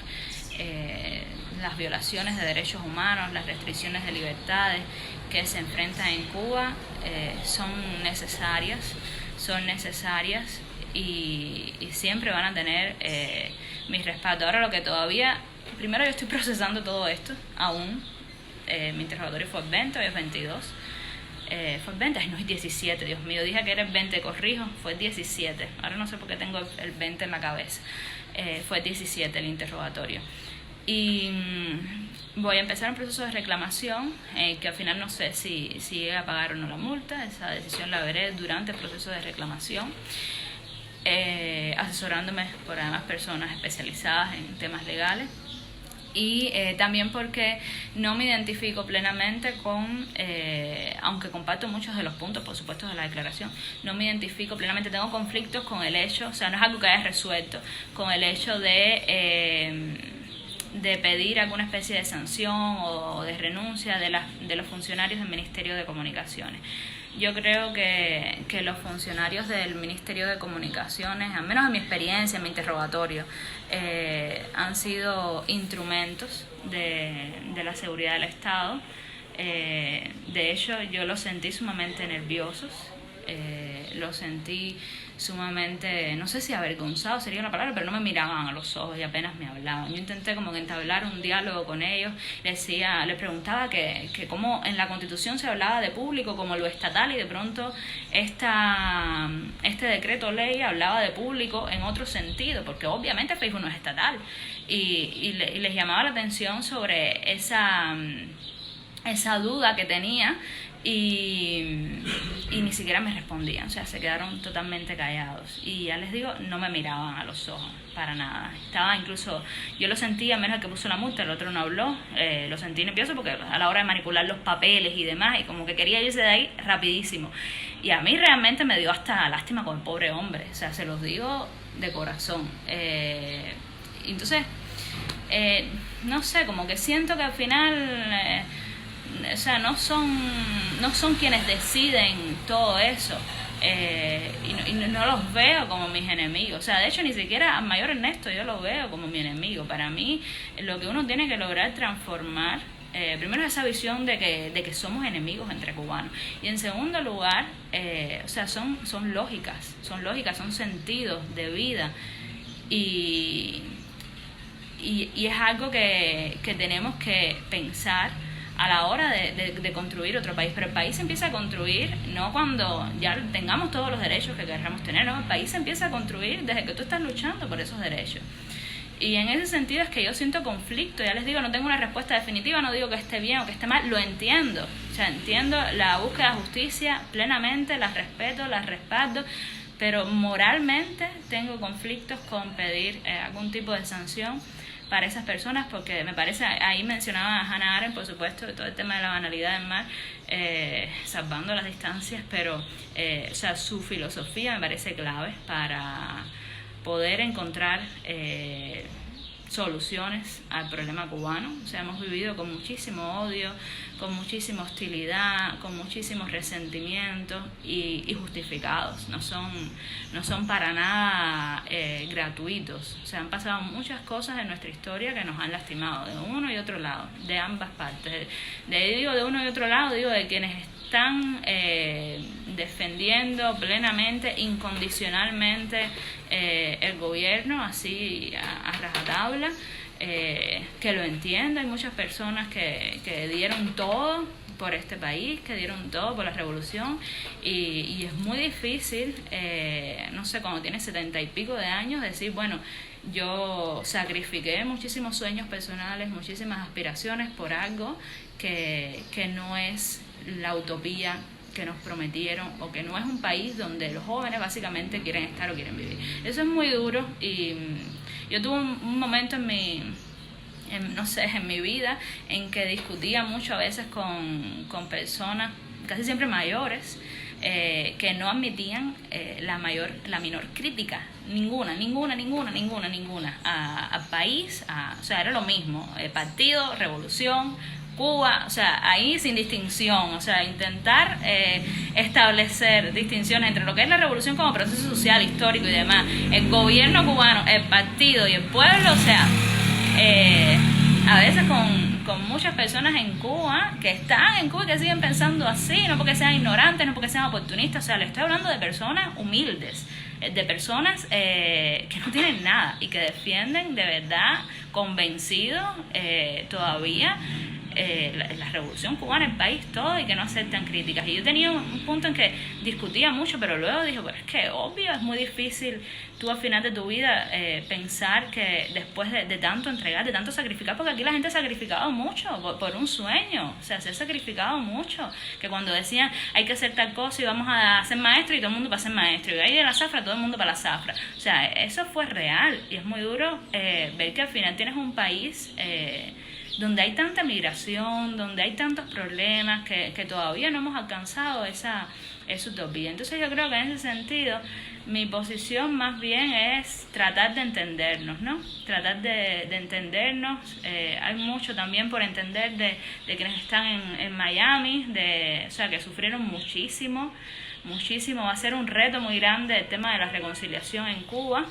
las violaciones de derechos humanos, las restricciones de libertades que se enfrentan en Cuba son necesarias y siempre van a tener mi respaldo. Ahora, lo que todavía, primero yo estoy procesando todo esto aún. Mi interrogatorio fue el 20, hoy es 22. Fue el 20, no es 17, Dios mío, dije que era el 20, corrijo, fue el 17. Ahora no sé por qué tengo el 20 en la cabeza. Fue el 17 el interrogatorio. Y voy a empezar un proceso de reclamación, que al final no sé si llega a pagar o no la multa. Esa decisión la veré durante el proceso de reclamación, asesorándome por además personas especializadas en temas legales. Y también porque no me identifico plenamente con, aunque comparto muchos de los puntos, por supuesto, de la declaración, no me identifico plenamente, tengo conflictos con el hecho, o sea, no es algo que haya resuelto, con el hecho de pedir alguna especie de sanción o de renuncia de los funcionarios del Ministerio de Comunicaciones. Yo creo que los funcionarios del Ministerio de Comunicaciones, al menos en mi experiencia, en mi interrogatorio, han sido instrumentos de la seguridad del Estado. De hecho, yo los sentí sumamente nerviosos, los sentí sumamente, no sé si avergonzados sería la palabra, pero no me miraban a los ojos y apenas me hablaban. Yo intenté como que entablar un diálogo con ellos, les preguntaba que cómo en la Constitución se hablaba de público como lo estatal, y de pronto este decreto ley hablaba de público en otro sentido, porque obviamente Facebook no es estatal, y les llamaba la atención sobre esa duda que tenía y ni siquiera me respondían, o sea, se quedaron totalmente callados y ya les digo, no me miraban a los ojos para nada. Estaba incluso, yo lo sentía, menos el que puso la multa, el otro no habló, lo sentí nervioso porque a la hora de manipular los papeles y demás, y como que quería irse de ahí rapidísimo. Y a mí realmente me dio hasta lástima con el pobre hombre, o sea, se los digo de corazón. Entonces, no sé, como que siento que al final... o sea, no son quienes deciden todo eso, y no los veo como mis enemigos. O sea, de hecho ni siquiera a Mayor Ernesto yo lo veo como mi enemigo. Para mí lo que uno tiene que lograr transformar, primero es esa visión de que somos enemigos entre cubanos, y en segundo lugar, o sea, son lógicas, son sentidos de vida, y es algo que tenemos que pensar a la hora de construir otro país. Pero el país se empieza a construir no cuando ya tengamos todos los derechos que queramos tener, no, el país se empieza a construir desde que tú estás luchando por esos derechos. Y en ese sentido es que yo siento conflicto. Ya les digo, no tengo una respuesta definitiva, no digo que esté bien o que esté mal, lo entiendo. O sea, entiendo la búsqueda de justicia plenamente, la respeto, la respaldo, pero moralmente tengo conflictos con pedir algún tipo de sanción para esas personas, porque me parece, ahí mencionaba a Hannah Arendt, por supuesto, todo el tema de la banalidad del mal, salvando las distancias, pero o sea, su filosofía me parece clave para poder encontrar soluciones al problema cubano. O sea, hemos vivido con muchísimo odio, con muchísima hostilidad, con muchísimos resentimientos y justificados. No son para nada gratuitos. O sea, han pasado muchas cosas en nuestra historia que nos han lastimado de uno y otro lado, de ambas partes. Digo de uno y otro lado, digo de quienes están defendiendo plenamente, incondicionalmente el gobierno, así a rajatabla, que lo entiendo. Hay muchas personas que dieron todo por este país, que dieron todo por la revolución, y es muy difícil, no sé, cuando tienes 70 y pico de años, decir, bueno, yo sacrifiqué muchísimos sueños personales, muchísimas aspiraciones por algo que no es la utopía que nos prometieron, o que no es un país donde los jóvenes básicamente quieren estar o quieren vivir. Eso es muy duro, y yo tuve un momento en mi vida en que discutía mucho a veces con personas casi siempre mayores, que no admitían la menor crítica, ninguna al país, o sea, era lo mismo, partido, revolución, Cuba, o sea, ahí sin distinción, o sea, intentar establecer distinciones entre lo que es la revolución como proceso social, histórico y demás, el gobierno cubano, el partido y el pueblo, o sea, a veces con muchas personas en Cuba, que están en Cuba y que siguen pensando así, no porque sean ignorantes, no porque sean oportunistas, o sea, le estoy hablando de personas humildes, de personas que no tienen nada y que defienden de verdad, convencidos todavía, la revolución cubana, el país, todo, y que no aceptan críticas. Y yo tenía un punto en que discutía mucho, pero luego dije, pues es que obvio, es muy difícil tú al final de tu vida pensar que después de tanto entregar, de tanto sacrificar, porque aquí la gente ha sacrificado mucho por un sueño, o sea, se ha sacrificado mucho, que cuando decían hay que hacer tal cosa y vamos a ser maestro, y todo el mundo para ser maestro, y ahí de la zafra todo el mundo para la zafra, o sea, eso fue real, y es muy duro ver que al final tienes un país donde hay tanta migración, donde hay tantos problemas, que todavía no hemos alcanzado esa utopía. Entonces yo creo que en ese sentido mi posición más bien es tratar de entendernos, ¿no? Tratar de entendernos. Hay mucho también por entender de quienes están en Miami, o sea, que sufrieron muchísimo. Va a ser un reto muy grande el tema de la reconciliación en Cuba,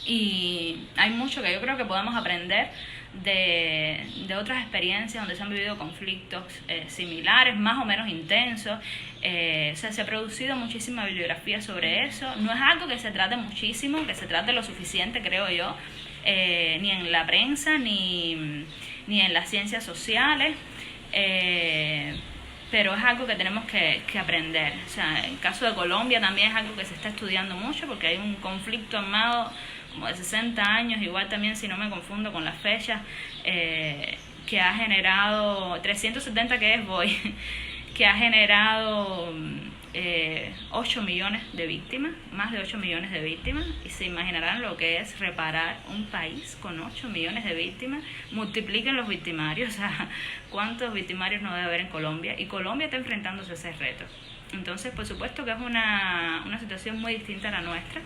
y hay mucho que yo creo que podemos aprender de otras experiencias donde se han vivido conflictos similares, más o menos intensos. O sea, se ha producido muchísima bibliografía sobre eso. No es algo que se trate muchísimo, que se trate lo suficiente, creo yo, ni en la prensa, ni en las ciencias sociales, pero es algo que tenemos que aprender. O sea, en el caso de Colombia también es algo que se está estudiando mucho, porque hay un conflicto armado como de 60 años, igual también, si no me confundo con las fechas, que ha generado 370 que es voy, que ha generado 8 millones de víctimas, más de 8 millones de víctimas, y se imaginarán lo que es reparar un país con 8 millones de víctimas. Multipliquen los victimarios, o sea, cuántos victimarios no debe haber en Colombia, y Colombia está enfrentándose a ese reto. Entonces, por supuesto que es una situación muy distinta a la nuestra,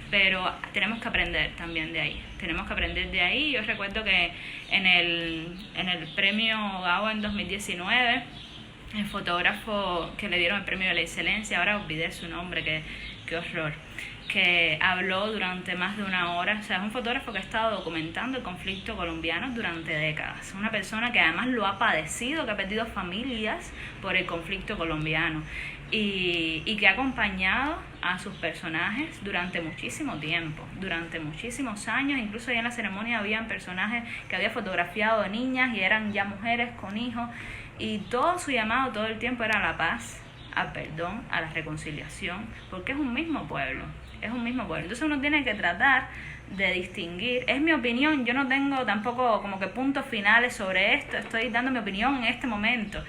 pero tenemos que aprender también de ahí. Tenemos que aprender de ahí. Yo recuerdo que en el premio GAO en 2019, el fotógrafo que le dieron el premio de la excelencia, ahora olvidé su nombre, qué horror, que habló durante más de una hora. O sea, es un fotógrafo que ha estado documentando el conflicto colombiano durante décadas. Una persona que además lo ha padecido, que ha perdido familias por el conflicto colombiano. Y que ha acompañado a sus personajes durante muchísimo tiempo, durante muchísimos años. Incluso ahí en la ceremonia habían personajes que había fotografiado de niñas y eran ya mujeres con hijos, y todo su llamado todo el tiempo era a la paz, al perdón, a la reconciliación, porque es un mismo pueblo, es un mismo pueblo. Entonces uno tiene que tratar de distinguir. Es mi opinión, yo no tengo tampoco como que puntos finales sobre esto, estoy dando mi opinión en este momento.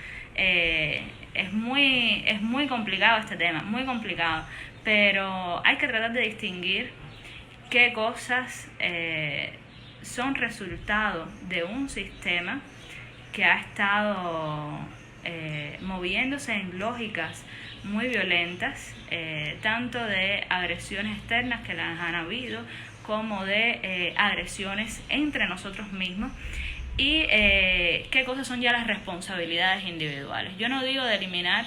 Es muy complicado este tema, muy complicado, pero hay que tratar de distinguir qué cosas son resultado de un sistema que ha estado moviéndose en lógicas muy violentas, tanto de agresiones externas que las han habido, como de agresiones entre nosotros mismos. Y qué cosas son ya las responsabilidades individuales. Yo no digo de eliminar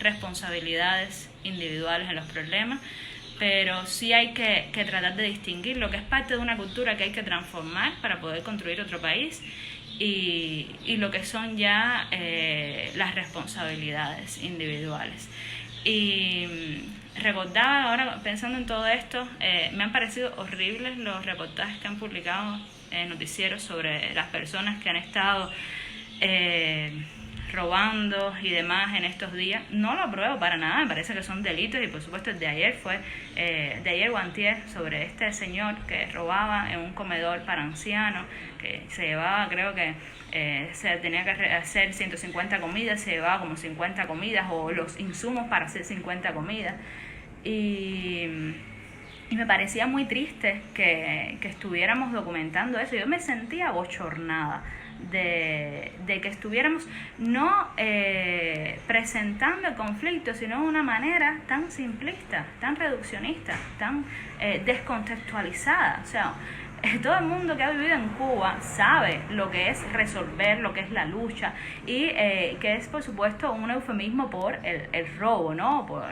responsabilidades individuales en los problemas, pero sí hay que tratar de distinguir lo que es parte de una cultura que hay que transformar para poder construir otro país, y lo que son ya las responsabilidades individuales. Y recordaba ahora, pensando en todo esto, me han parecido horribles los reportajes que han publicado noticieros sobre las personas que han estado robando y demás en estos días. No lo apruebo para nada, me parece que son delitos, y por supuesto el de ayer fue de ayer o antier, sobre este señor que robaba en un comedor para ancianos, que se llevaba, creo que se tenía que hacer 150 comidas, se llevaba como 50 comidas o los insumos para hacer 50 comidas, y me parecía muy triste que estuviéramos documentando eso. Yo me sentía bochornada de que estuviéramos no presentando el conflicto, sino de una manera tan simplista, tan reduccionista, tan descontextualizada. O sea, todo el mundo que ha vivido en Cuba sabe lo que es resolver, lo que es la lucha, y que es, por supuesto, un eufemismo por el robo, ¿no? Por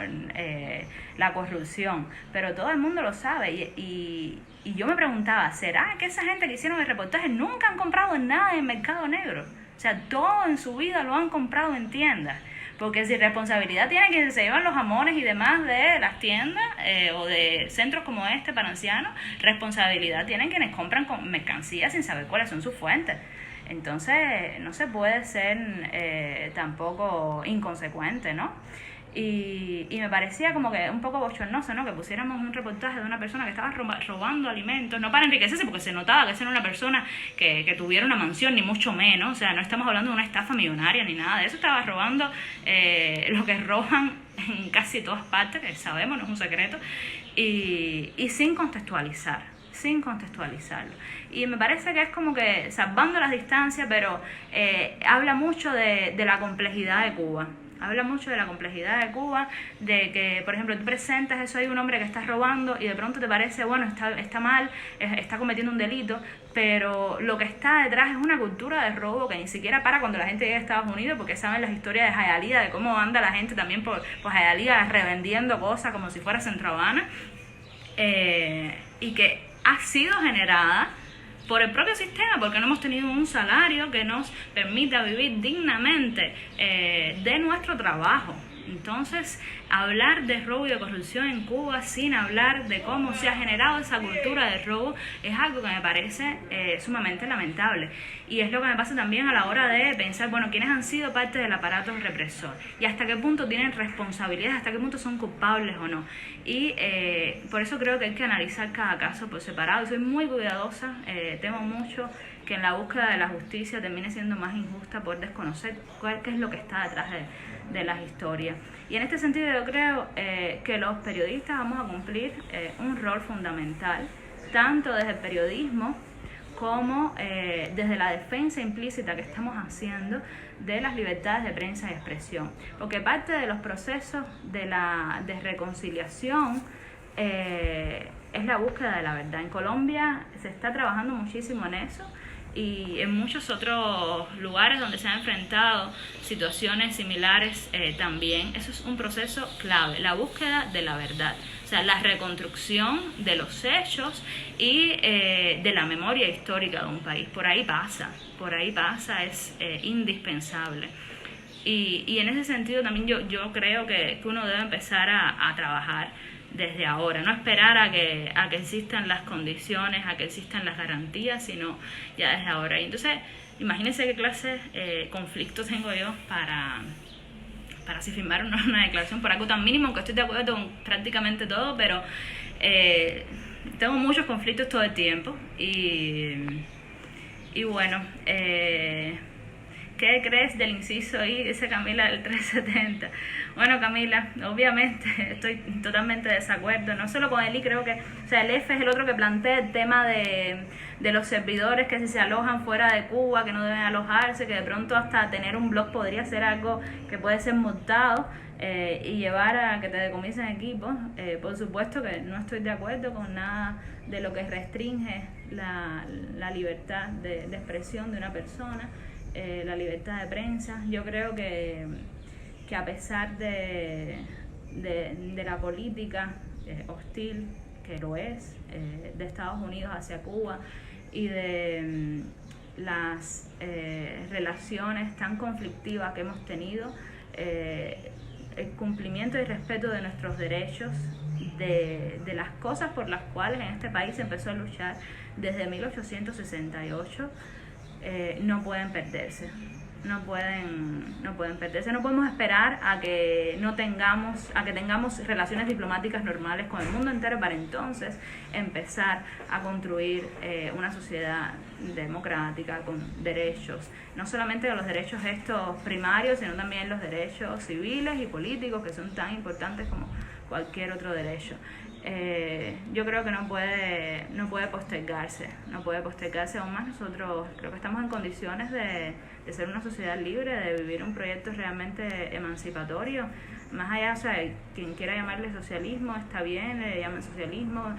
la corrupción, pero todo el mundo lo sabe, y yo me preguntaba, ¿será que esa gente que hicieron el reportaje nunca han comprado nada en el mercado negro? O sea, todo en su vida lo han comprado en tiendas. Porque si responsabilidad tiene quienes se llevan los jamones y demás de las tiendas o de centros como este para ancianos, responsabilidad tienen quienes compran con mercancías sin saber cuáles son sus fuentes. Entonces no se puede ser tampoco inconsecuente, ¿no? Y me parecía como que un poco bochornoso, ¿no? Que pusiéramos un reportaje de una persona que estaba robando alimentos, no para enriquecerse, porque se notaba que esa era una persona que tuviera una mansión, ni mucho menos. O sea, no estamos hablando de una estafa millonaria ni nada de eso. Estaba robando lo que roban en casi todas partes, que sabemos, no es un secreto, y sin contextualizarlo. Y me parece que es como que salvando las distancias, pero habla mucho de la complejidad de Cuba. Habla mucho de la complejidad de Cuba, de que, por ejemplo, tú presentas eso, hay un hombre que está robando y de pronto te parece, bueno, está mal, está cometiendo un delito, pero lo que está detrás es una cultura de robo que ni siquiera para cuando la gente llega a Estados Unidos, porque saben las historias de Hialeah, de cómo anda la gente también por Hialeah revendiendo cosas como si fuera Centro Habana, y que ha sido generada por el propio sistema, porque no hemos tenido un salario que nos permita vivir dignamente de nuestro trabajo. Entonces, hablar de robo y de corrupción en Cuba sin hablar de cómo se ha generado esa cultura de robo es algo que me parece sumamente lamentable. Y es lo que me pasa también a la hora de pensar, bueno, quiénes han sido parte del aparato represor y hasta qué punto tienen responsabilidades, hasta qué punto son culpables o no. Y por eso creo que hay que analizar cada caso por separado. Soy muy cuidadosa, temo mucho que en la búsqueda de la justicia termine siendo más injusta por desconocer qué es lo que está detrás de las historias. Y en este sentido yo creo que los periodistas vamos a cumplir un rol fundamental, tanto desde el periodismo como desde la defensa implícita que estamos haciendo de las libertades de prensa y expresión. Porque parte de los procesos de reconciliación es la búsqueda de la verdad. En Colombia se está trabajando muchísimo en eso, y en muchos otros lugares donde se han enfrentado situaciones similares también. Eso es un proceso clave, la búsqueda de la verdad, o sea, la reconstrucción de los hechos y de la memoria histórica de un país. Por ahí pasa, es indispensable. Y en ese sentido también yo creo que uno debe empezar a trabajar desde ahora, no esperar a que existan las condiciones, a que existan las garantías, sino ya desde ahora. Y entonces, imagínense qué clase de conflictos tengo yo para así firmar una declaración por algo tan mínimo, aunque estoy de acuerdo con prácticamente todo, pero tengo muchos conflictos todo el tiempo. Y bueno, ¿qué crees del inciso I? Dice Camila del 370. Bueno, Camila, obviamente estoy totalmente de desacuerdo, no solo con el I, creo que, o sea, el F es el otro que plantea el tema de los servidores que si se alojan fuera de Cuba, que no deben alojarse, que de pronto hasta tener un blog podría ser algo que puede ser multado y llevar a que te decomisen equipos. Por supuesto que no estoy de acuerdo con nada de lo que restringe la libertad de expresión de una persona. La libertad de prensa. Yo creo que a pesar de la política hostil, que lo es, de Estados Unidos hacia Cuba y de las relaciones tan conflictivas que hemos tenido, el cumplimiento y respeto de nuestros derechos, de las cosas por las cuales en este país se empezó a luchar desde 1868, no pueden perderse. No pueden perderse. No podemos esperar a que tengamos relaciones diplomáticas normales con el mundo entero para entonces empezar a construir una sociedad democrática con derechos, no solamente los derechos estos primarios, sino también los derechos civiles y políticos, que son tan importantes como cualquier otro derecho. Yo creo que no puede postergarse aún más. Nosotros creo que estamos en condiciones de ser una sociedad libre, de vivir un proyecto realmente emancipatorio, más allá, o sea, quien quiera llamarle socialismo está bien, le llaman socialismo,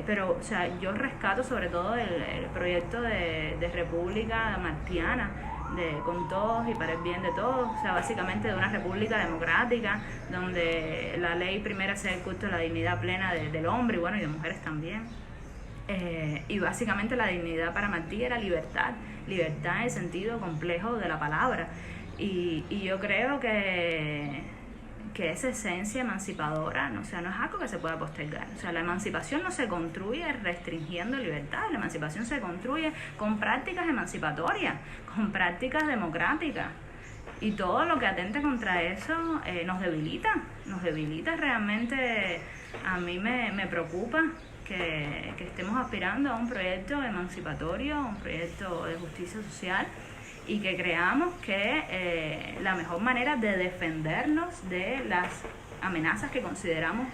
pero, o sea, yo rescato sobre todo el proyecto de república martiana, con todos y para el bien de todos, o sea, básicamente de una república democrática donde la ley primera sea el culto de la dignidad plena del hombre y bueno, y de mujeres también. Y básicamente la dignidad para Martí era libertad en el sentido complejo de la palabra, y yo creo que esa esencia emancipadora, no, o sea, no es algo que se pueda postergar. O sea, la emancipación no se construye restringiendo libertad, la emancipación se construye con prácticas emancipatorias, con prácticas democráticas, y todo lo que atente contra eso nos debilita realmente. A mí me preocupa que estemos aspirando a un proyecto emancipatorio, un proyecto de justicia social, y que creamos que la mejor manera de defendernos de las amenazas que consideramos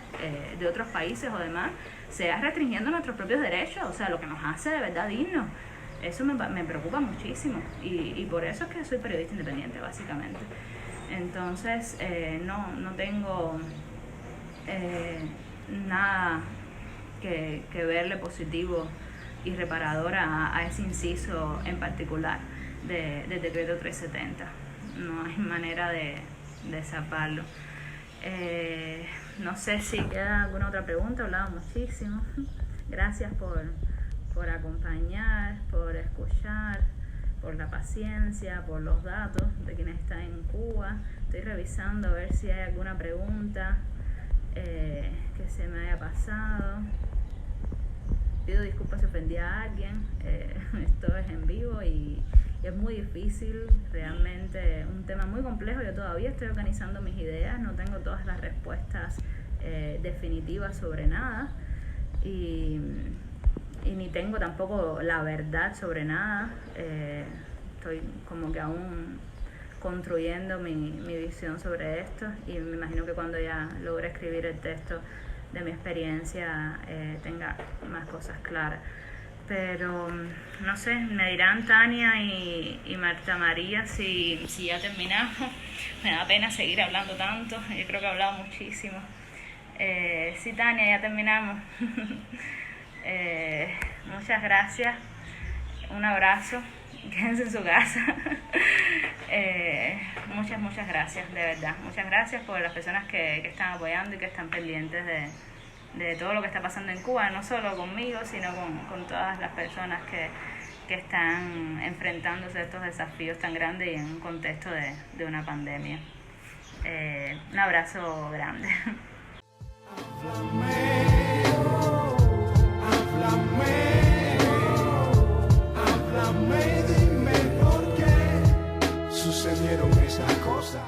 de otros países o demás sea restringiendo nuestros propios derechos, o sea, lo que nos hace de verdad dignos. Eso me preocupa muchísimo, y por eso es que soy periodista independiente, básicamente. Entonces, no tengo nada que verle positivo y reparador a ese inciso en particular del decreto 370. No hay manera de zafarlo. No sé si queda alguna otra pregunta. He hablado muchísimo. Gracias por acompañar, por escuchar, por la paciencia, por los datos de quienes están en Cuba. Estoy revisando a ver si hay alguna pregunta que se me haya pasado. Pido disculpas si ofendí a alguien. Esto es en vivo y es muy difícil, realmente un tema muy complejo. Yo todavía estoy organizando mis ideas, no tengo todas las respuestas definitivas sobre nada y ni tengo tampoco la verdad sobre nada. Estoy como que aún construyendo mi visión sobre esto y me imagino que cuando ya logre escribir el texto de mi experiencia tenga más cosas claras. Pero no sé, me dirán Tania y Marta María si ya terminamos. Me da pena seguir hablando tanto, yo creo que he hablado muchísimo. Sí, Tania, ya terminamos. Muchas gracias, un abrazo, quédense en su casa. Muchas gracias, de verdad. Muchas gracias por las personas que están apoyando y que están pendientes de todo lo que está pasando en Cuba, no solo conmigo, sino con todas las personas que están enfrentándose a estos desafíos tan grandes y en un contexto de una pandemia. Un abrazo grande. Háblame, dime por qué sucedieron esas cosas.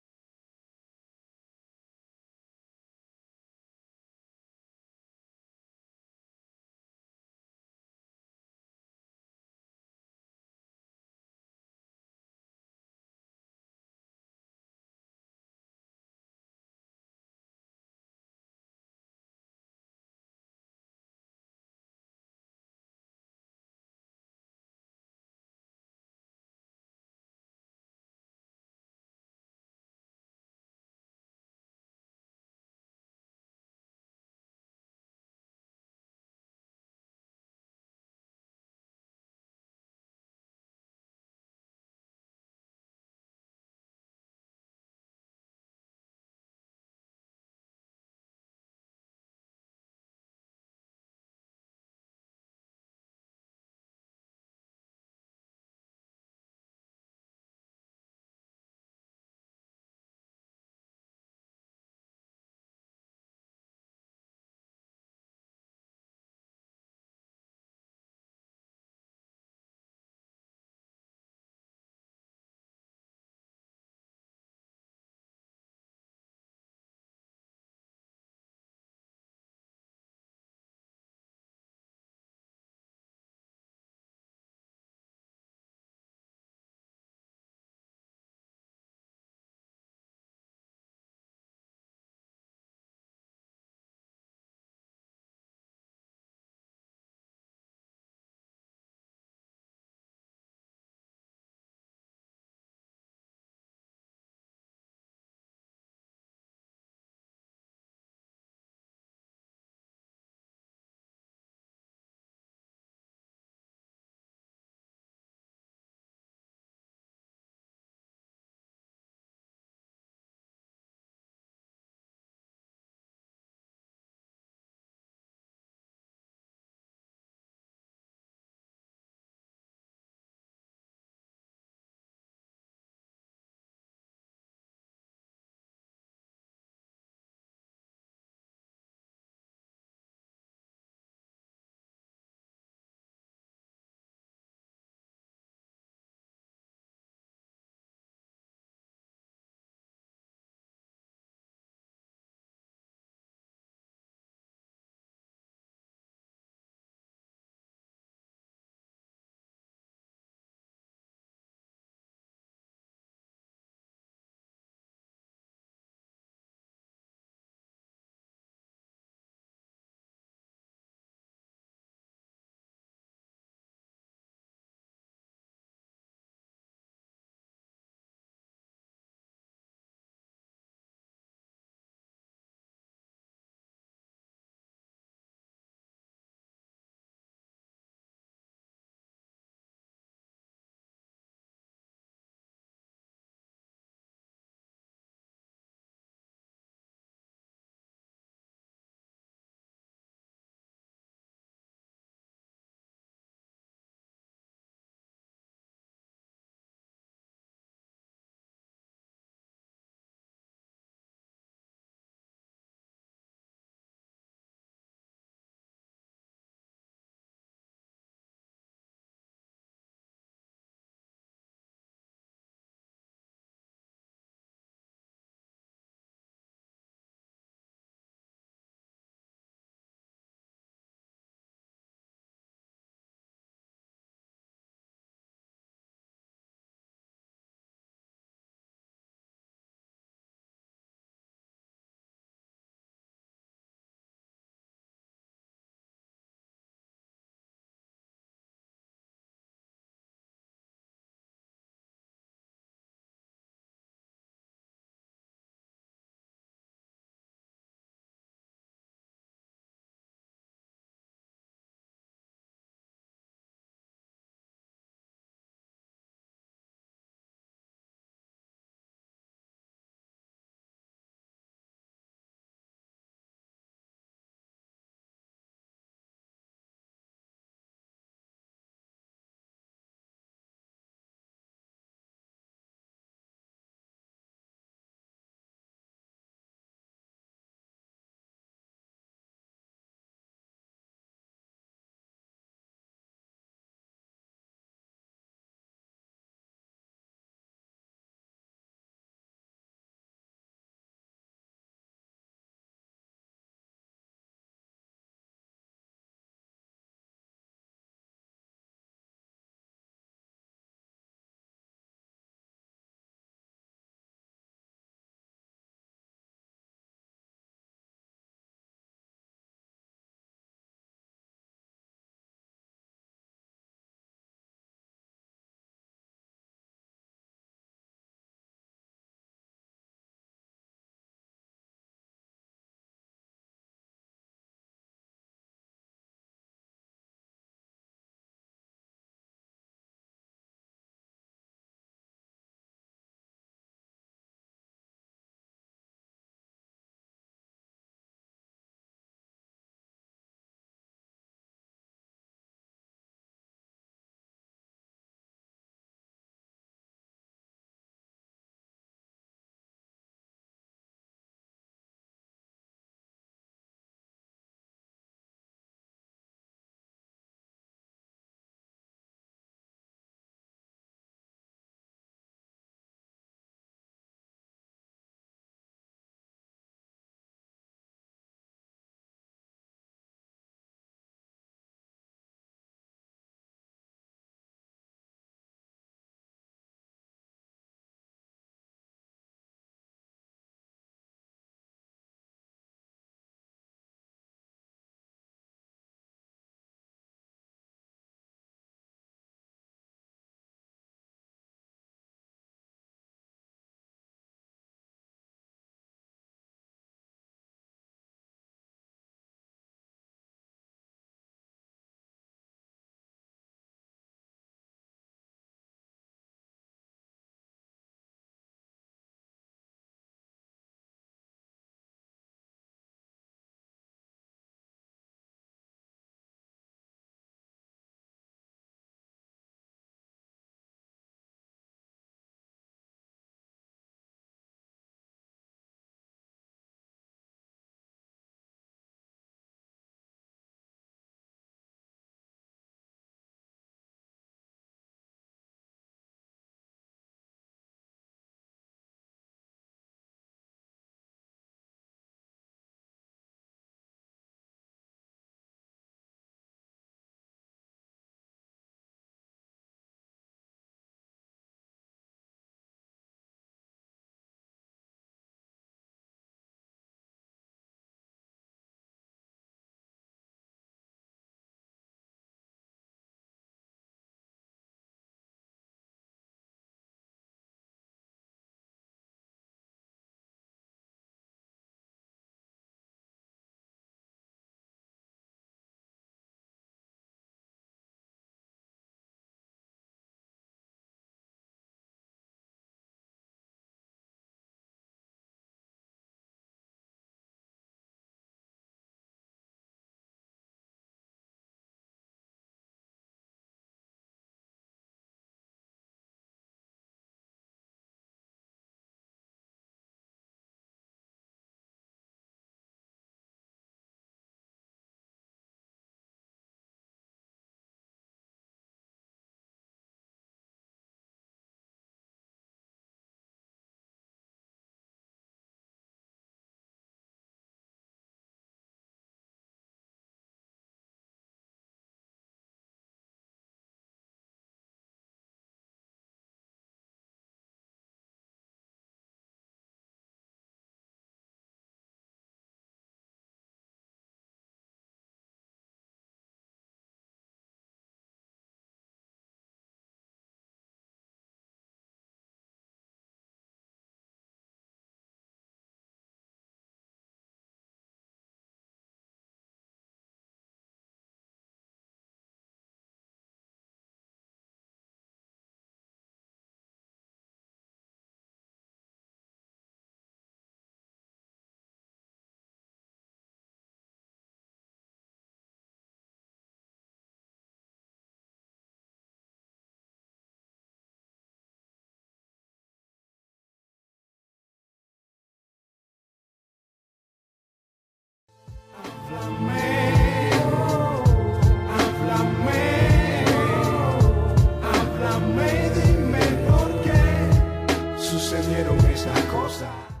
esas cosas.